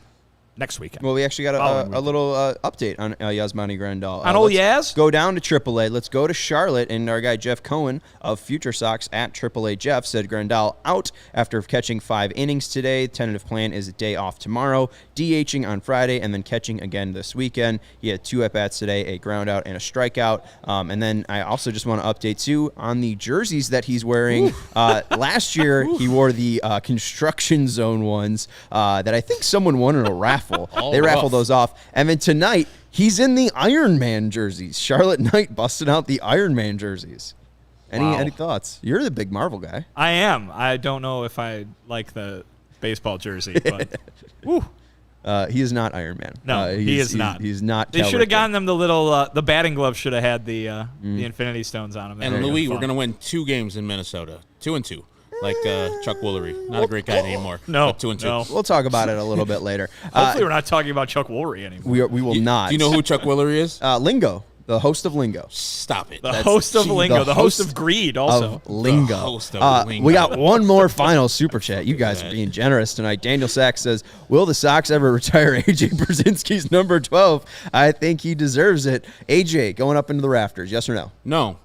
next weekend. Well, we actually got a little update on Yasmani Grandal. On old Yaz? Go down to AAA. Let's go to Charlotte, and our guy Jeff Cohen of Future Sox at AAA Jeff said Grandal out after catching 5 innings today. Tentative plan is a day off tomorrow, DHing on Friday, and then catching again this weekend. He had 2 at-bats today, a ground out and a strikeout. And then I also just want to update, too, on the jerseys that he's wearing. Last year, he wore the construction zone ones that I think someone won in a raffle. They raffled those off. And then tonight, he's in the Iron Man jerseys. Charlotte Knight busted out the Iron Man jerseys. Any thoughts? You're the big Marvel guy. I am. I don't know if I like the baseball jersey, but he is not Iron Man. No, he is not. He's not. They should have gotten them the little the batting glove should have had the Infinity Stones on them. And Louis, we're going to win 2 games in Minnesota, 2-2. Like Chuck Woolery. Not a great guy anymore. No, 2-2. no. We'll talk about it a little bit later. Hopefully we're not talking about Chuck Woolery anymore. We will not. Do you know who Chuck Woolery is? Lingo, the host of Lingo. Stop it. The host of Lingo, the host of Greed also. Of Lingo. The host of Lingo. We got one more final super chat. You guys are being generous tonight. Daniel Sachs says, will the Sox ever retire A.J. Brzezinski's number 12? I think he deserves it. A.J. going up into the rafters, yes or no? No.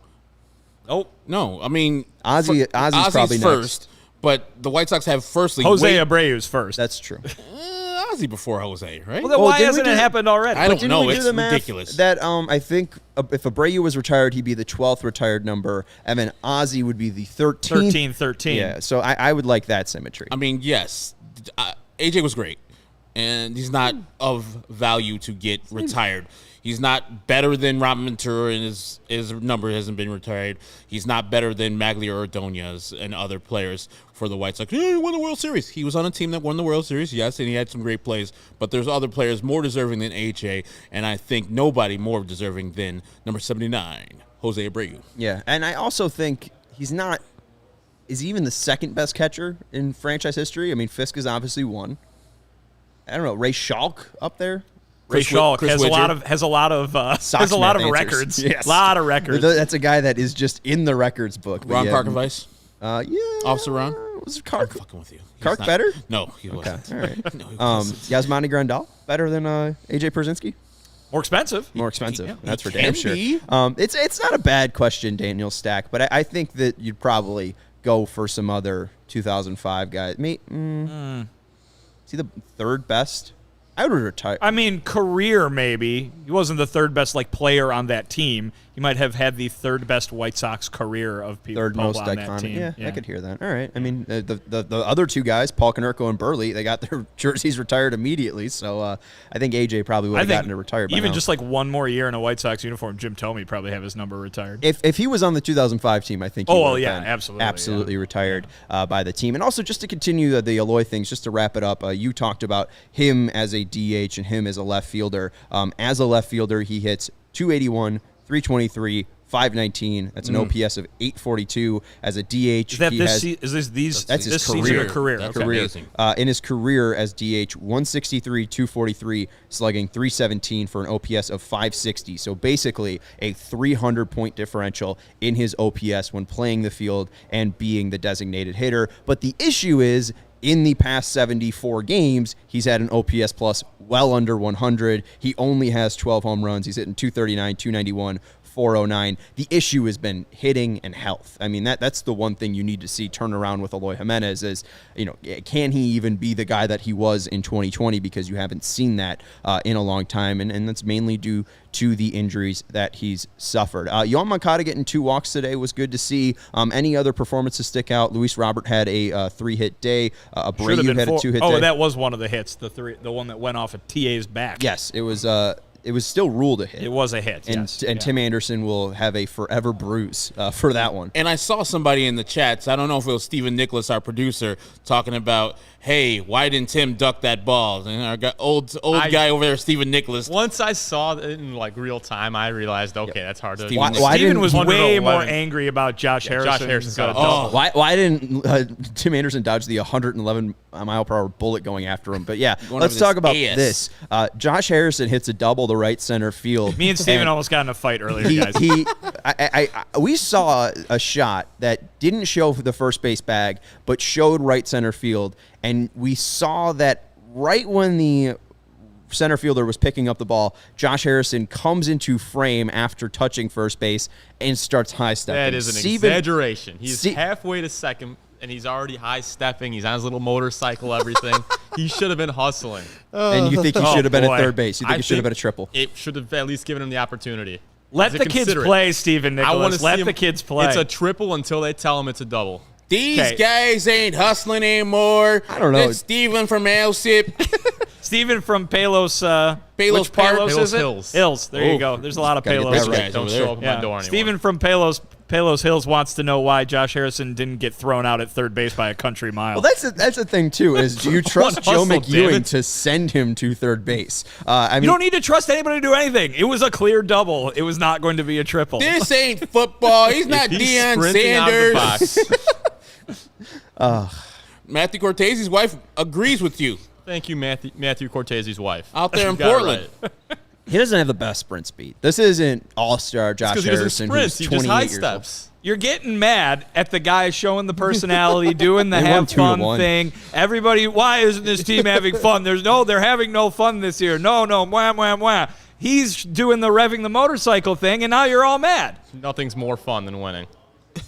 Oh, no. I mean, Ozzy's probably first, next. But the White Sox have firstly Jose Abreu's first. That's true. Ozzy before Jose, right? Well, then why hasn't it happened already? I don't know. We It's do the math ridiculous. that I think if Abreu was retired, he'd be the 12th retired number, and then Ozzy would be the 13th. 13. Yeah, so I would like that symmetry. I mean, yes, AJ was great, and he's not of value to get retired. He's not better than Robin Ventura, and his number hasn't been retired. He's not better than Maglia Ordonez and other players for the White Sox. He won the World Series. He was on a team that won the World Series, yes, and he had some great plays. But there's other players more deserving than AJ, and I think nobody more deserving than number 79, Jose Abreu. Yeah, and I also think he's not – is he even the second best catcher in franchise history? I mean, Fisk is obviously one. I don't know, Ray Schalk up there? Ray Schalk has a lot of records. Yes. A lot of records. That's a guy that is just in the records book. Ron Karkovice? Yeah. Officer Ron? Was Kark I'm fucking with you. Kark better? No, he wasn't. All right. No, he wasn't. Yasmani Grandal better than AJ Brzezinski? More expensive. More expensive. Yeah, That's for he damn can sure. be. It's not a bad question, Daniel Stack, but I think that you'd probably go for some other 2005 guys. Is he the third best? I would retire. I mean, career maybe. He wasn't the third best player on that team. He might have had the third best White Sox career of people Third most on iconic. that team. Yeah, I could hear that. All right. I mean, the other two guys, Paul Konerko and Burley, they got their jerseys retired immediately. So I think AJ probably would have gotten it retired by even now. just one more year in a White Sox uniform, Jim Thome probably have his number retired. If he was on the 2005 team, I think he would have been absolutely retired by the team. And also, just to continue the Eloy things, just to wrap it up, you talked about him as a DH and him as a left fielder. As a left fielder, he hits 281, 323, 519. That's an OPS of 842. As a DH, that's his career. Career. That's okay. amazing. In his career as DH, 163, 243, slugging 317 for an OPS of 560. So basically a 300-point differential in his OPS when playing the field and being the designated hitter. But the issue is, in the past 74 games, he's had an OPS plus well under 100. He only has 12 home runs. He's hitting 239, 291, 409. The issue has been hitting and health. I mean, that's the one thing you need to see turn around with Eloy Jimenez is, can he even be the guy that he was in 2020, because you haven't seen that in a long time, and that's mainly due to the injuries that he's suffered. Yohan Moncada getting 2 walks today was good to see. Any other performances stick out? Luis Robert had a 3-hit day. Abreu had a 2-hit day. Oh, that was one of the hits, the one that went off of TA's back. Yes, it was still ruled a hit. It was a hit, and, yes. And Tim Anderson will have a forever bruise for that one. And I saw somebody in the chats, I don't know if it was Stephen Nicholas, our producer, talking about, hey, why didn't Tim duck that ball? And our old guy over there, Stephen Nicholas. Once I saw it in real time, I realized, that's hard to do. Stephen was way more angry about Josh Harrison. Josh Harrison's got Why didn't Tim Anderson dodge the 111 mile per hour bullet going after him? But yeah, let's talk about this. Josh Harrison hits a double to right center field. Me and Steven almost got in a fight earlier, guys. We saw a shot that didn't show the first base bag, but showed right center field, and we saw that right when the center fielder was picking up the ball. Josh Harrison comes into frame after touching first base and starts high stepping. That is an exaggeration. He's halfway to second, and he's already high stepping. He's on his little motorcycle, everything. He should have been hustling. And you think he should have been at third base? You think it should have been a triple? It should have at least given him the opportunity. Let the kids play, Stephen Nicholas. Let the kids play. It's a triple until they tell him it's a double. These guys ain't hustling anymore. I don't know. It's Steven from Alsip. Stephen from Palos. Palos Park. Palos is it? Hills. Hills. There you go. There's a lot of Palos. Right. Don't show up at my door anymore. Stephen from Palos Hills wants to know why Josh Harrison didn't get thrown out at third base by a country mile. Well, that's the thing, too, is do you trust Joe McEwing to send him to third base? I mean, you don't need to trust anybody to do anything. It was a clear double. It was not going to be a triple. This ain't football. He's not Deion Sanders. Matthew Cortese's wife agrees with you. Thank you, Matthew Cortese's wife. Out there in Portland. he doesn't have the best sprint speed. This isn't all-star Josh Harrison, who's 28 years old. You're getting mad at the guy showing the personality, doing the have fun thing. Everybody, why isn't this team having fun? They're having no fun this year. No, wham, wham, wham. He's doing the revving the motorcycle thing, and now you're all mad. Nothing's more fun than winning.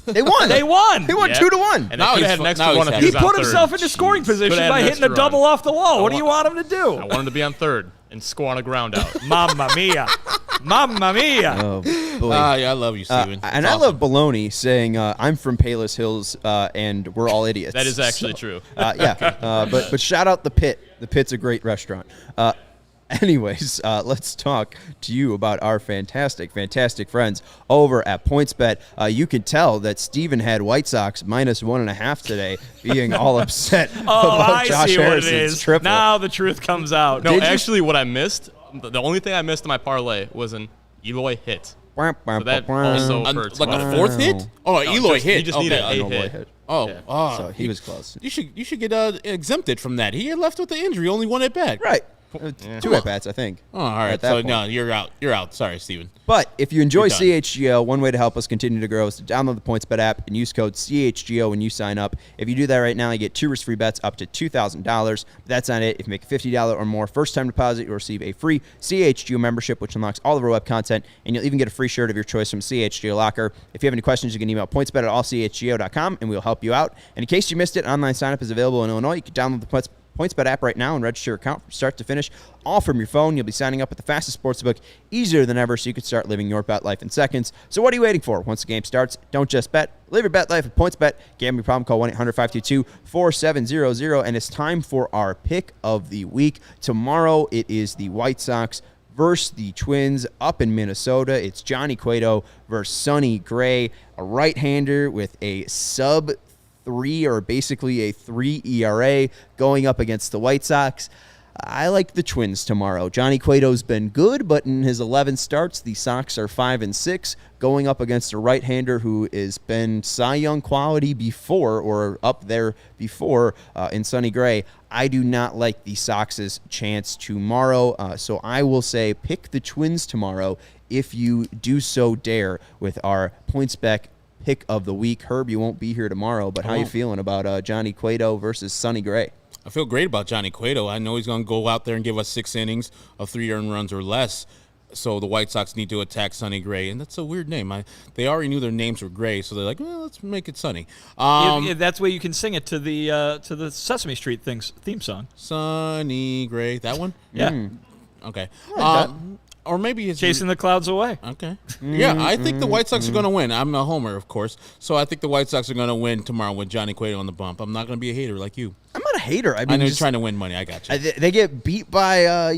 They won. They won. They won 2-1. And now he had an extra one. He put himself into scoring position by hitting a double off the wall. What do you want him to do? I want him to be on third and score on a ground out. Mamma mia. Mamma mia. Oh, boy. Yeah, I love you, Steven. And I love Baloney saying, I'm from Palos Hills, and we're all idiots. That is actually true. But shout out The Pit. The Pit's a great restaurant. Anyways, let's talk to you about our fantastic friends over at PointsBet. You can tell that Steven had White Sox -1.5 today, being all upset about Josh Harrison's triple. Now the truth comes out. No, actually, what I missed, the only thing I missed in my parlay was an Eloy hit. So that also hurts. Like a fourth hit? Oh, Eloy hit. He just needed a hit. So he was close. You should get exempted from that. He had left with the injury, only one at bat. Right. 2 at-bats, I think. Oh, all right. So, no, you're out. You're out. Sorry, Steven. But if you enjoy CHGO, one way to help us continue to grow is to download the PointsBet app and use code CHGO when you sign up. If you do that right now, you get 2 risk-free bets up to $2,000. But that's not it. If you make a $50 or more first-time deposit, you'll receive a free CHGO membership, which unlocks all of our web content, and you'll even get a free shirt of your choice from CHGO Locker. If you have any questions, you can email pointsbet@allchgo.com, and we'll help you out. And in case you missed it, online sign-up is available in Illinois. You can download the PointsBet app right now and register your account from start to finish, all from your phone. You'll be signing up at the fastest sportsbook, easier than ever, so you can start living your bet life in seconds. So what are you waiting for? Once the game starts, don't just bet. Live your bet life at PointsBet. Gambling problem, call 1-800-522-4700. And it's time for our pick of the week. Tomorrow, it is the White Sox versus the Twins up in Minnesota. It's Johnny Cueto versus Sonny Gray, a right-hander with a sub-3 or basically a 3 ERA going up against the White Sox. I like the Twins tomorrow. Johnny Cueto's been good, but in his 11 starts, the Sox are 5-6, going up against a right-hander who has been Cy Young quality before, or up there before, in Sonny Gray. I do not like the Sox's chance tomorrow, so I will say pick the Twins tomorrow if you do so dare with our PointsBet pick of the week. Herb, you won't be here tomorrow, but how you feeling about Johnny Cueto versus Sonny Gray? I feel great about Johnny Cueto. I know he's going to go out there and give us 6 innings of 3 earned runs or less. So the White Sox need to attack Sonny Gray, and that's a weird name. They already knew their names were Gray, so they're like, well, let's make it Sonny. That's where you can sing it to the Sesame Street theme song. Sonny Gray, that one? Yeah. Okay. Or maybe it's Chasing the Clouds Away. Okay. Yeah, I think the White Sox are going to win. I'm a homer, of course. So I think the White Sox are going to win tomorrow with Johnny Cueto on the bump. I'm not going to be a hater like you. I'm not a hater. I know you're trying to win money. I got you. They get beat by,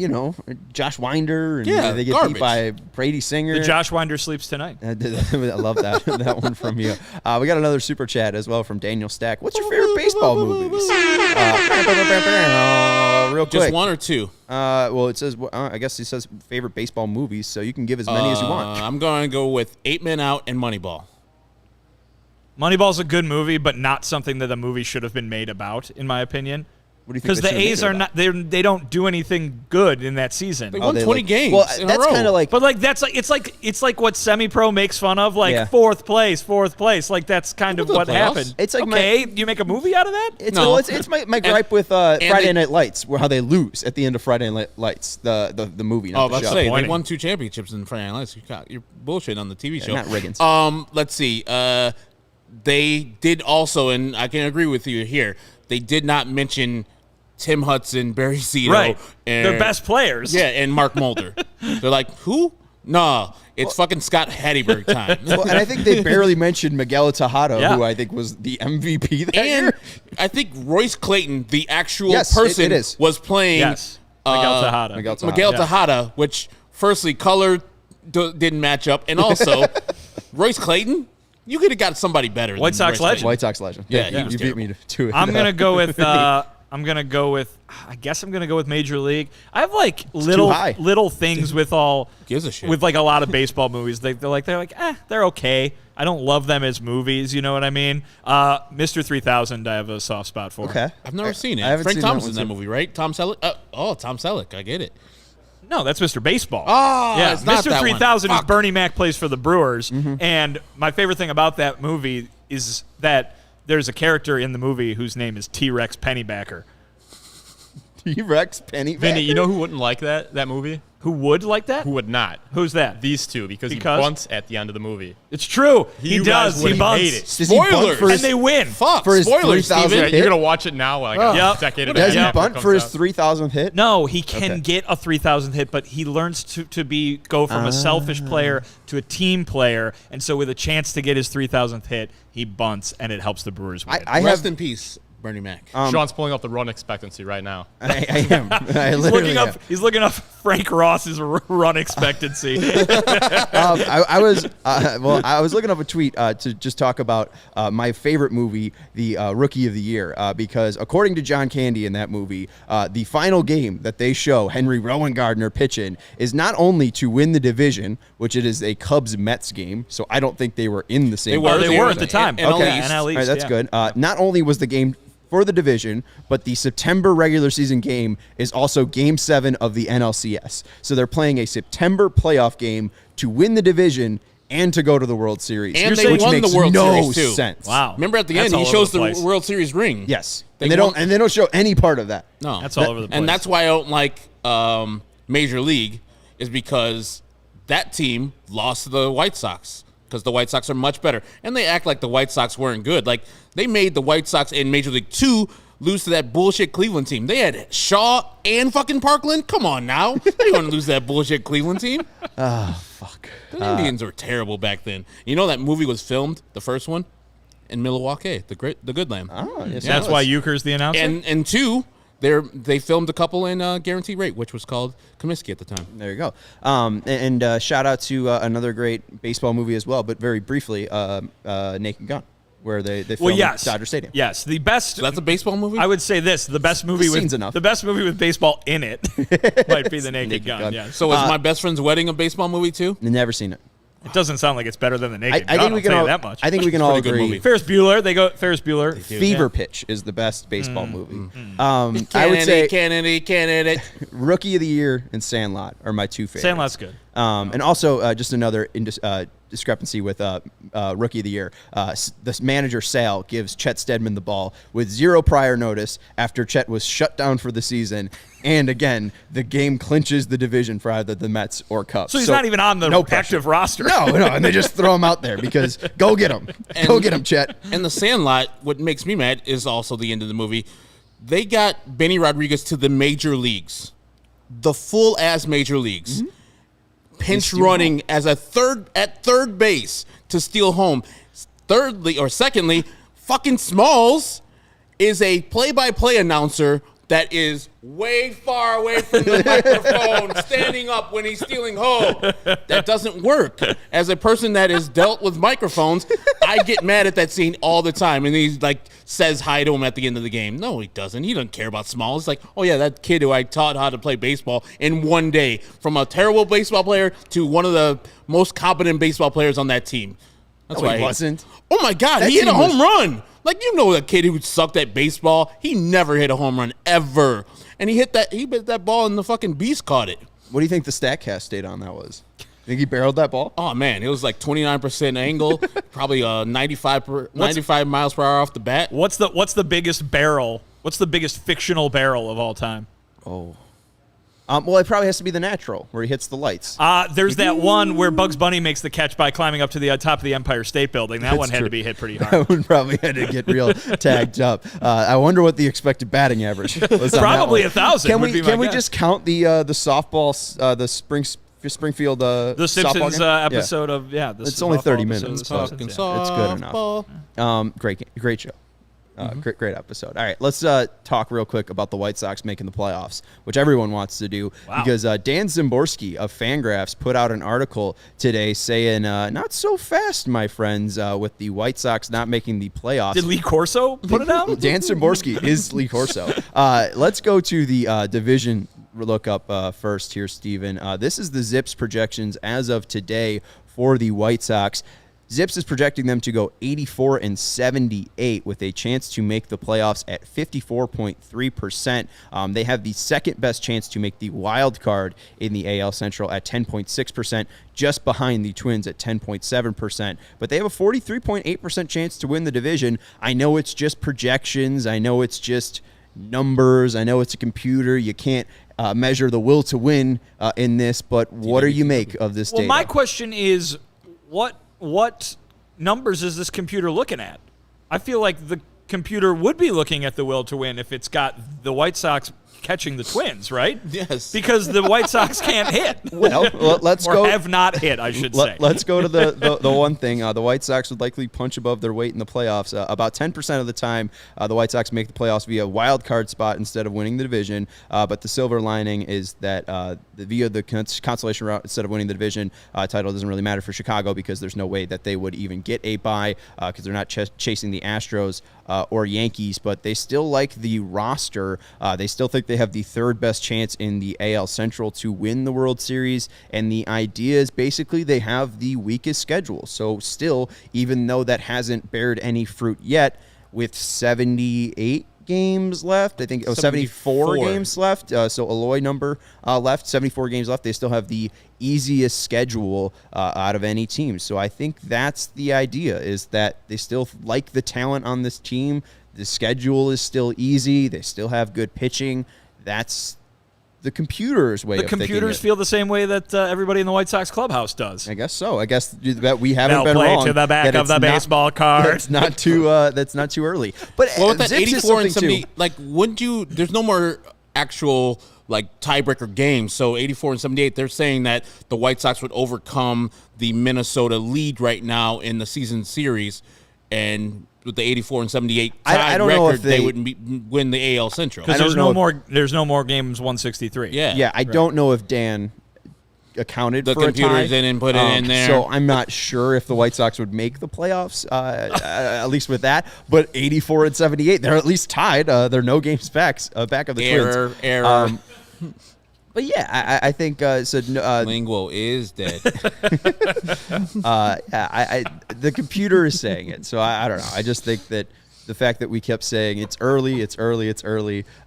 Josh Winder. And they get beat by Brady Singer. The Josh Winder sleeps tonight. I love that that one from you. We got another super chat as well from Daniel Stack. What's your favorite baseball movies? Real quick. Just one or two? Well, it says, I guess he says favorite baseball movies, so you can give as many as you want. I'm going to go with 8 Men Out and Moneyball. Moneyball's a good movie, but not something that a movie should have been made about, in my opinion. What do you think? Because the A's are not, they don't do anything good in that season. They won 20 games. Well, in that's a row. kind of like. But like that's like it's like what semi-pro makes fun of, like fourth place. Like that's kind of what happened. It's like you make a movie out of that? It's my gripe with Friday Night Lights, how they lose at the end of Friday Night Lights, the movie. Not the show. They won 2 championships in Friday Night Lights. You're bullshitting on the TV show. Not Riggins. Let's see. They did also, and I can agree with you here. They did not mention Tim Hudson, Barry Zito, Right. and They're best players. Yeah, and Mark Mulder. They're like, who? No, it's fucking Scott Hatteberg time. Well, and I think they barely mentioned Miguel Tejada, who I think was the MVP that year. I think Royce Clayton, the actual Yes, person, it is. was playing Miguel Tejada. Miguel Tejada, which firstly, color didn't match up, and also Royce Clayton. You could have got somebody better. White Sox legend. White Sox legend. Yeah, you beat me to it. I'm gonna go with. I guess I'm gonna go with Major League. I have like little things with gives a shit with like a lot of baseball movies. They're like they're okay. I don't love them as movies. You know what I mean? Mr. 3000, I have a soft spot for. Okay, I've never seen it. I haven't Frank seen Thompson's in that that movie, right? Tom Selleck. Tom Selleck. I get it. No, that's Mr. Baseball. Oh, yeah. it's not Mr. that 3000 one. is Bernie Mac plays for the Brewers, and my favorite thing about that movie is that there's a character in the movie whose name is T-Rex Pennybacker. T-Rex Pennybacker. Vinny, you know who wouldn't like that movie? Who would like that? Who would not? Who's that? These two, because he bunts at the end of the movie. It's true. He You does. guys He would bunts. hate it. Does he bunt Spoilers. for his, And they win. Fuck. For his Spoilers, 3,000 Steven. hit? You're going to watch it now like a Yep. decade and Does a he half bunt after it for his comes out. 3,000th hit? No, he can get a 3,000th hit, but he learns to go from a selfish player to a team player, and so with a chance to get his 3,000th hit, he bunts, and it helps the Brewers win. I Rest have. in peace, Bernie Mac. Sean's pulling up the run expectancy right now. I am. I literally am. He's looking up Frank Ross's run expectancy. I was looking up a tweet to just talk about my favorite movie, the Rookie of the Year, because according to John Candy in that movie, the final game that they show Henry Rowan-Gardner pitching is not only to win the division, which it is a Cubs-Mets game, so I don't think they were in the same. They were. They were at the time. NL Okay. East. NL East, All right, that's yeah. good. Not only was the game for the division, but the September regular season game is also Game 7 of the NLCS. So they're playing a September playoff game to win the division and to go to the World Series. And they which won makes the World no Series, too. sense. Wow. Remember at the That's end, he all shows over the the place. World Series ring. Yes. They And won- they don't show any part of that. No. That's all over the place. And that's why I don't like Major League, is because that team lost to the White Sox because the White Sox are much better. And they act like the White Sox weren't good. Like, they made the White Sox in Major League 2 lose to that bullshit Cleveland team. They had Shaw and fucking Parkland. Come on now. They want to lose that bullshit Cleveland team. Fuck. The Indians were terrible back then. You know that movie was filmed, the first one, in Milwaukee, the Good Lamb. Oh, yes, That's why Euchre's the announcer? And two, they filmed a couple in Guaranteed Rate, which was called Comiskey at the time. There you go. And shout out to another great baseball movie as well, but very briefly, Naked Gun, where they filmed Dodger Stadium. Yes, the best. So that's a baseball movie? I would say this: the best movie scene's enough. the best movie with baseball in it might be the Naked Gun. Yes. So is My Best Friend's Wedding a baseball movie too? Never seen it. It doesn't sound like it's better than the Naked I Gun. think we I'll can tell all. you that much. I think we can all pretty good agree. movie. Ferris Bueller. They go Ferris Bueller. Fever Pitch is the best baseball movie. I would say Candidate. Rookie of the Year and Sandlot are my two favorites. Sandlot's good. And also just another discrepancy with Rookie of the Year. This manager, Sal, gives Chet Steadman the ball with zero prior notice after Chet was shut down for the season. And again, the game clinches the division for either the Mets or Cubs. So he's not even on the no pressure. active roster. No, and they just throw him out there because go get him. Go get him, Chet. And The Sandlot, what makes me mad is also the end of the movie. They got Benny Rodriguez to the major leagues, the full ass major leagues. Pinch running as a third base to steal home. Secondly, fucking Smalls is a play-by-play announcer that is way far away from the microphone, standing up when he's stealing home. That doesn't work. As a person that has dealt with microphones, I get mad at that scene all the time. And he says hi to him at the end of the game. No, he doesn't. He doesn't care about Smalls. It's like, oh yeah, that kid who I taught how to play baseball in one day, from a terrible baseball player to one of the most competent baseball players on that team. That's why he wasn't. Oh my God, That he hit a team was- home run. Like, you know, a kid who sucked at baseball, he never hit a home run ever. And he hit that ball and the fucking beast caught it. What do you think the StatCast stayed on that was? Think he barreled that ball? Oh, man, it was like 29% angle, probably 95 miles per hour off the bat. What's the biggest barrel? What's the biggest fictional barrel of all time? Oh. Well, it probably has to be the natural, where he hits the lights. There's that one where Bugs Bunny makes the catch by climbing up to the top of the Empire State Building. That one had to be hit pretty hard. That one probably had to get real tagged up. I wonder what the expected batting average was. Probably 1,000. Can we just count the softball, the Springfield the Simpsons episode of it's only 30 minutes. So Talking it's good enough. Great show. Great episode. All right, let's talk real quick about the White Sox making the playoffs, which everyone wants to do, because Dan Szymborski of Fangraphs put out an article today saying, not so fast, my friends, with the White Sox not making the playoffs. Did Lee Corso put it out? Dan Szymborski is Lee Corso. Let's go to the division look up first here, Steven. This is the Zips projections as of today for the White Sox. Zips is projecting them to go 84-78 with a chance to make the playoffs at 54.3%. They have the second best chance to make the wild card in the AL Central at 10.6%, just behind the Twins at 10.7%. But they have a 43.8% chance to win the division. I know it's just projections. I know it's just numbers. I know it's a computer. You can't measure the will to win in this, but what do you make of this data? Well, my question is, what numbers is this computer looking at? I feel like the computer would be looking at the will to win if it's got the White Sox catching the Twins, right? Yes. Because the White Sox can't hit. Well, let's go. Or have not hit, I should say. Let's go to the one thing. The White Sox would likely punch above their weight in the playoffs. About 10% of the time, the White Sox make the playoffs via wild card spot instead of winning the division. But the silver lining is that via the consolation route instead of winning the division title doesn't really matter for Chicago, because there's no way that they would even get a bye because they're not chasing the Astros or Yankees. But they still like the roster. They still think they have the third best chance in the AL Central to win the World Series, and the idea is basically they have the weakest schedule. So still, even though that hasn't bared any fruit yet, with 78 games left, I think 74 games left, so Eloy number left, 74 games left, they still have the easiest schedule out of any team. So I think that's the idea, is that they still like the talent on this team. The schedule is still easy. They still have good pitching. That's the computer's way of thinking. The computers feel the same way that everybody in the White Sox clubhouse does. I guess so. I guess that we haven't been play wrong. To the back of the baseball card. That's not too early. But with that Zips 84 and 70, too. like, wouldn't you? There's no more actual like tiebreaker games. So 84 and 78, they're saying that the White Sox would overcome the Minnesota lead right now in the season series, and with the 84 and 78 tied record, they wouldn't win the AL Central. Because there's no more games 163. Yeah. I don't know if Dan accounted for a tie. The computers didn't put it in there. So I'm not sure if the White Sox would make the playoffs, at least with that. But 84 and 78, they're at least tied. They're no games back of the Twins. Error. But yeah, I think Lingual is dead. the computer is saying it, so I don't know. I just think that the fact that we kept saying it's early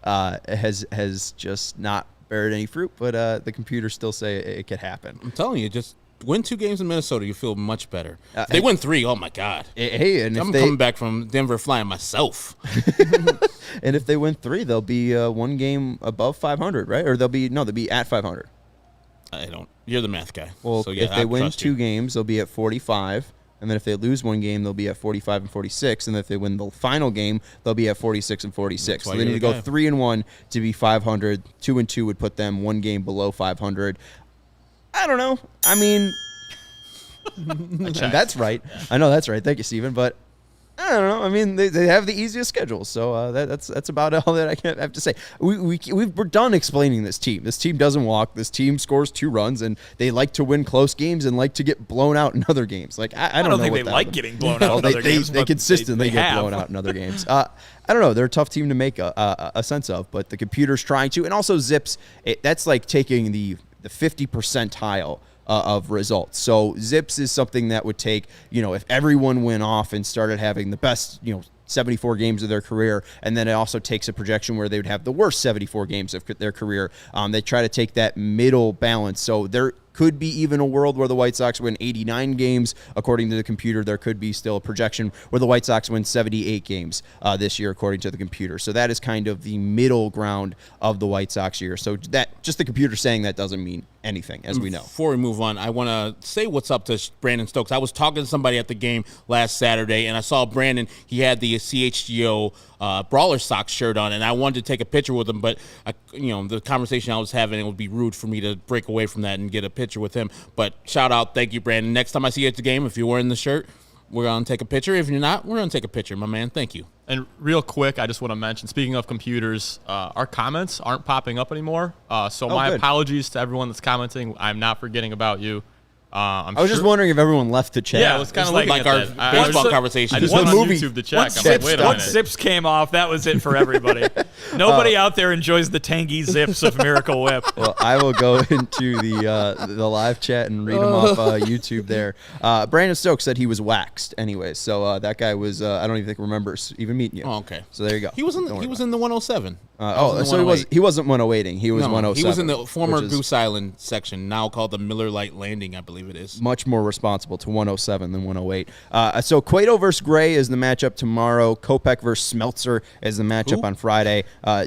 has just not bared any fruit. But the computers still say it could happen. I'm telling you, just win 2 games in Minnesota, you feel much better. If they win 3, oh my God. Hey, and I'm coming back from Denver flying myself. And if they win 3, they'll be 1 game above 500, right? Or they'll be at 500. You're the math guy. Well, so, yeah, if they win 2 games, they'll be at 45. And then if they lose 1 game, they'll be at 45 and 46. And if they win the final game, they'll be at 46 and 46. So they need to go 3-1 to be 500. 2-2 would put them 1 game below 500. I don't know. I mean, that's right. I know that's right. Thank you, Steven. But I don't know. I mean, they have the easiest schedule, so that's about all that I have to say. We're done explaining this team. This team doesn't walk. This team scores 2 runs, and they like to win close games and like to get blown out in other games. Like I don't know think what they like getting blown out in other games. They consistently get blown out in other games. I don't know. They're a tough team to make a sense of, but the computer's trying to. And also Zips, that's like taking the 50 percentile of results. So Zips is something that would take, if everyone went off and started having the best, 74 games of their career, and then it also takes a projection where they would have the worst 74 games of their career. They try to take that middle balance. So there could be even a world where the White Sox win 89 games. According to the computer, there could be still a projection where the White Sox win 78 games this year, according to the computer. So that is kind of the middle ground of the White Sox year. So that just the computer saying that doesn't mean anything, as we know. Before we move on, I want to say what's up to Brandon Stokes. I was talking to somebody at the game last Saturday, and I saw Brandon. He had the CHGO Brawler Sox shirt on, and I wanted to take a picture with him, but the conversation I was having, it would be rude for me to break away from that and get a picture with him. But shout out, thank you, Brandon. Next time I see you at the game, if you're wearing the shirt, we're going to take a picture. If you're not, we're going to take a picture, my man. Thank you. And real quick, I just want to mention, speaking of computers, our comments aren't popping up anymore. So my apologies to everyone that's commenting. I'm not forgetting about you. I was just wondering if everyone left to check. Yeah, I was kind of like our that. baseball conversation. I just went on YouTube to check. I'm like, wait a minute. Once Zips came off, that was it for everybody. Nobody out there enjoys the tangy Zips of Miracle Whip. Well, I will go into the live chat and read them off YouTube there. Brandon Stokes said he was waxed anyway, so that guy was I don't even think remembers even meeting you. Oh, okay. So there you go. He was in the 107. So he wasn't 108ing. He was 107. He was in the former Goose Island section, now called the Miller Lite Landing, I believe it is. Much more responsible to 107 than 108. So Cueto versus Gray is the matchup tomorrow. Kopech versus Smeltzer is the matchup on Friday.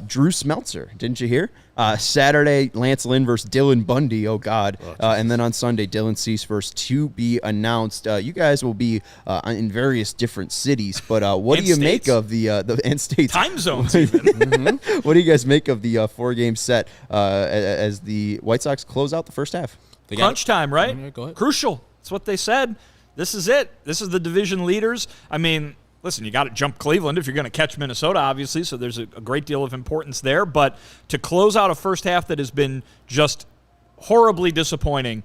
Drew Smeltzer, didn't you hear? Saturday, Lance Lynn versus Dylan Bundy. Oh, God. And then on Sunday, Dylan Cease versus to be announced. You guys will be in various different cities, but what do you make of the and states? Time zones, even. What do you guys make of the 4-game set as the White Sox close out the first half? Crunch time, right? Yeah, go ahead. Crucial. That's what they said. This is it. This is the division leaders. I mean, listen, you got to jump Cleveland if you're going to catch Minnesota, obviously, so there's a great deal of importance there. But to close out a first half that has been just horribly disappointing,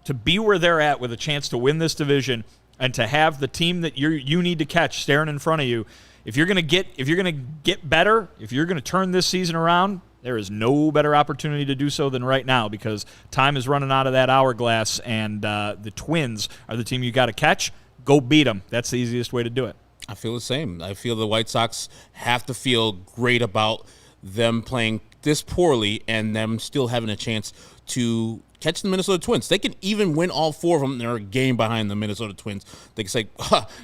to be where they're at with a chance to win this division and to have the team that you need to catch staring in front of you, if you're going to get better, if you're going to turn this season around, there is no better opportunity to do so than right now because time is running out of that hourglass, and the Twins are the team you got to catch. Go beat them. That's the easiest way to do it. I feel the same. I feel the White Sox have to feel great about them playing this poorly and them still having a chance to catch the Minnesota Twins. They can even win all 4 of them. They're a game behind the Minnesota Twins. They can say,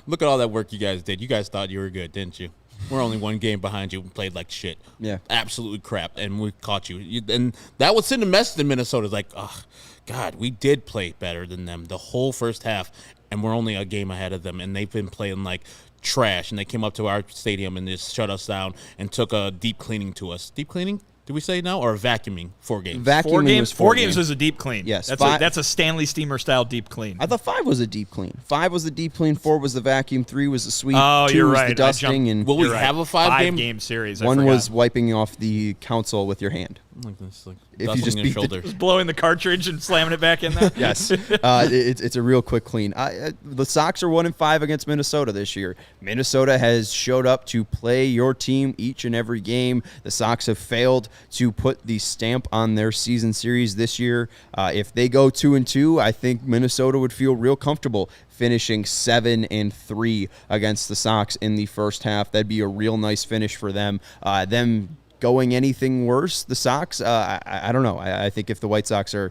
look at all that work you guys did. You guys thought you were good, didn't you? We're only 1 game behind you and played like shit. Yeah. Absolutely crap. And we caught you. And that would send a message to Minnesota like, oh, God, we did play better than them the whole first half, and we're only a game ahead of them. And they've been playing like trash. And they came up to our stadium and just shut us down and took a deep cleaning to us. Deep cleaning? Do we say now, or vacuuming 4 games? Vacuuming 4 games is a deep clean. Yes. That's a Stanley Steamer style deep clean. I thought 5 was a deep clean. 5 was the deep clean, 4 was the vacuum, 3 was the sweep, 2 you're was right. the dusting, and will we have a 5-game series? One was wiping off the console with your hand. Like this, like If you just your beat shoulder. Just blowing the cartridge and slamming it back in there. Yes, it's a real quick clean. The Sox are 1-5 against Minnesota this year. Minnesota has showed up to play your team each and every game. The Sox have failed to put the stamp on their season series this year. If they go 2-2, I think Minnesota would feel real comfortable finishing 7-3 against the Sox in the first half. That'd be a real nice finish for them. Them going anything worse, the Sox, I don't know. I think if the White Sox are,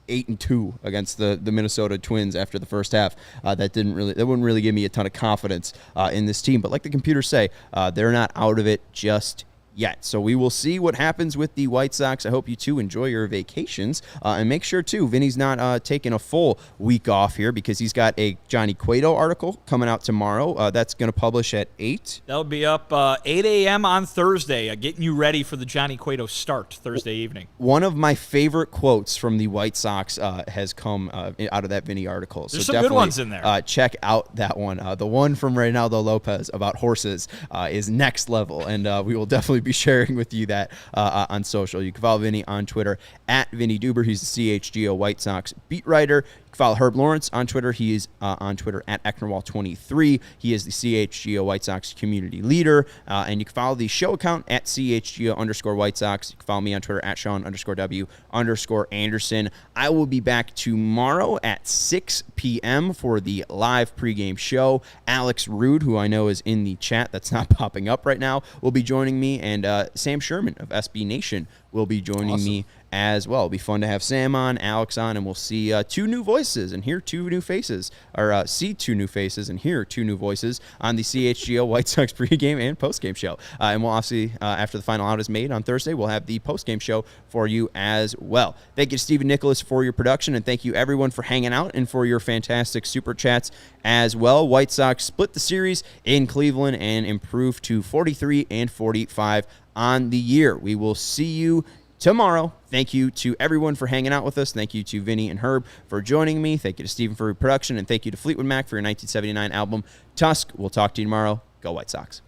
8-2 against the Minnesota Twins after the first half, that wouldn't really give me a ton of confidence in this team. But like the computers say, they're not out of it just yet. So we will see what happens with the White Sox. I hope you two enjoy your vacations, and make sure too, Vinny's not taking a full week off here because he's got a Johnny Cueto article coming out tomorrow. That's going to publish at 8. That'll be up 8 a.m. on Thursday, getting you ready for the Johnny Cueto start Thursday evening. One of my favorite quotes from the White Sox has come out of that Vinny article. There's so some good ones in there. Check out that one. The one from Reynaldo Lopez about horses is next level, and we will definitely be sharing with you that on social. You can follow Vinny on Twitter at Vinnie Duber. He's the CHGO White Sox beat writer. You Follow Herb Lawrence on Twitter. He is on Twitter at Ecknerwall23. He is the CHGO White Sox community leader. And you can follow the show account at CHGO_White Sox. You can follow me on Twitter at Sean_W_Anderson. I will be back tomorrow at 6 p.m. for the live pregame show. Alex Rude, who I know is in the chat that's not popping up right now, will be joining me. And Sam Sherman of SB Nation will be joining me as well. It'll be fun to have Sam on, Alex on, and we'll see two new voices and hear two new faces, or see two new faces and hear two new voices on the CHGO White Sox pregame and postgame show. And we'll obviously, after the final out is made on Thursday, we'll have the postgame show for you as well. Thank you to Stephen Nicholas for your production, and thank you everyone for hanging out and for your fantastic super chats as well. White Sox split the series in Cleveland and improved to 43-45 on the year. We will see you tomorrow. Thank you to everyone for hanging out with us. Thank you to Vinny and Herb for joining me. Thank you to Stephen for production, and thank you to Fleetwood Mac for your 1979 album, Tusk. We'll talk to you tomorrow. Go White Sox.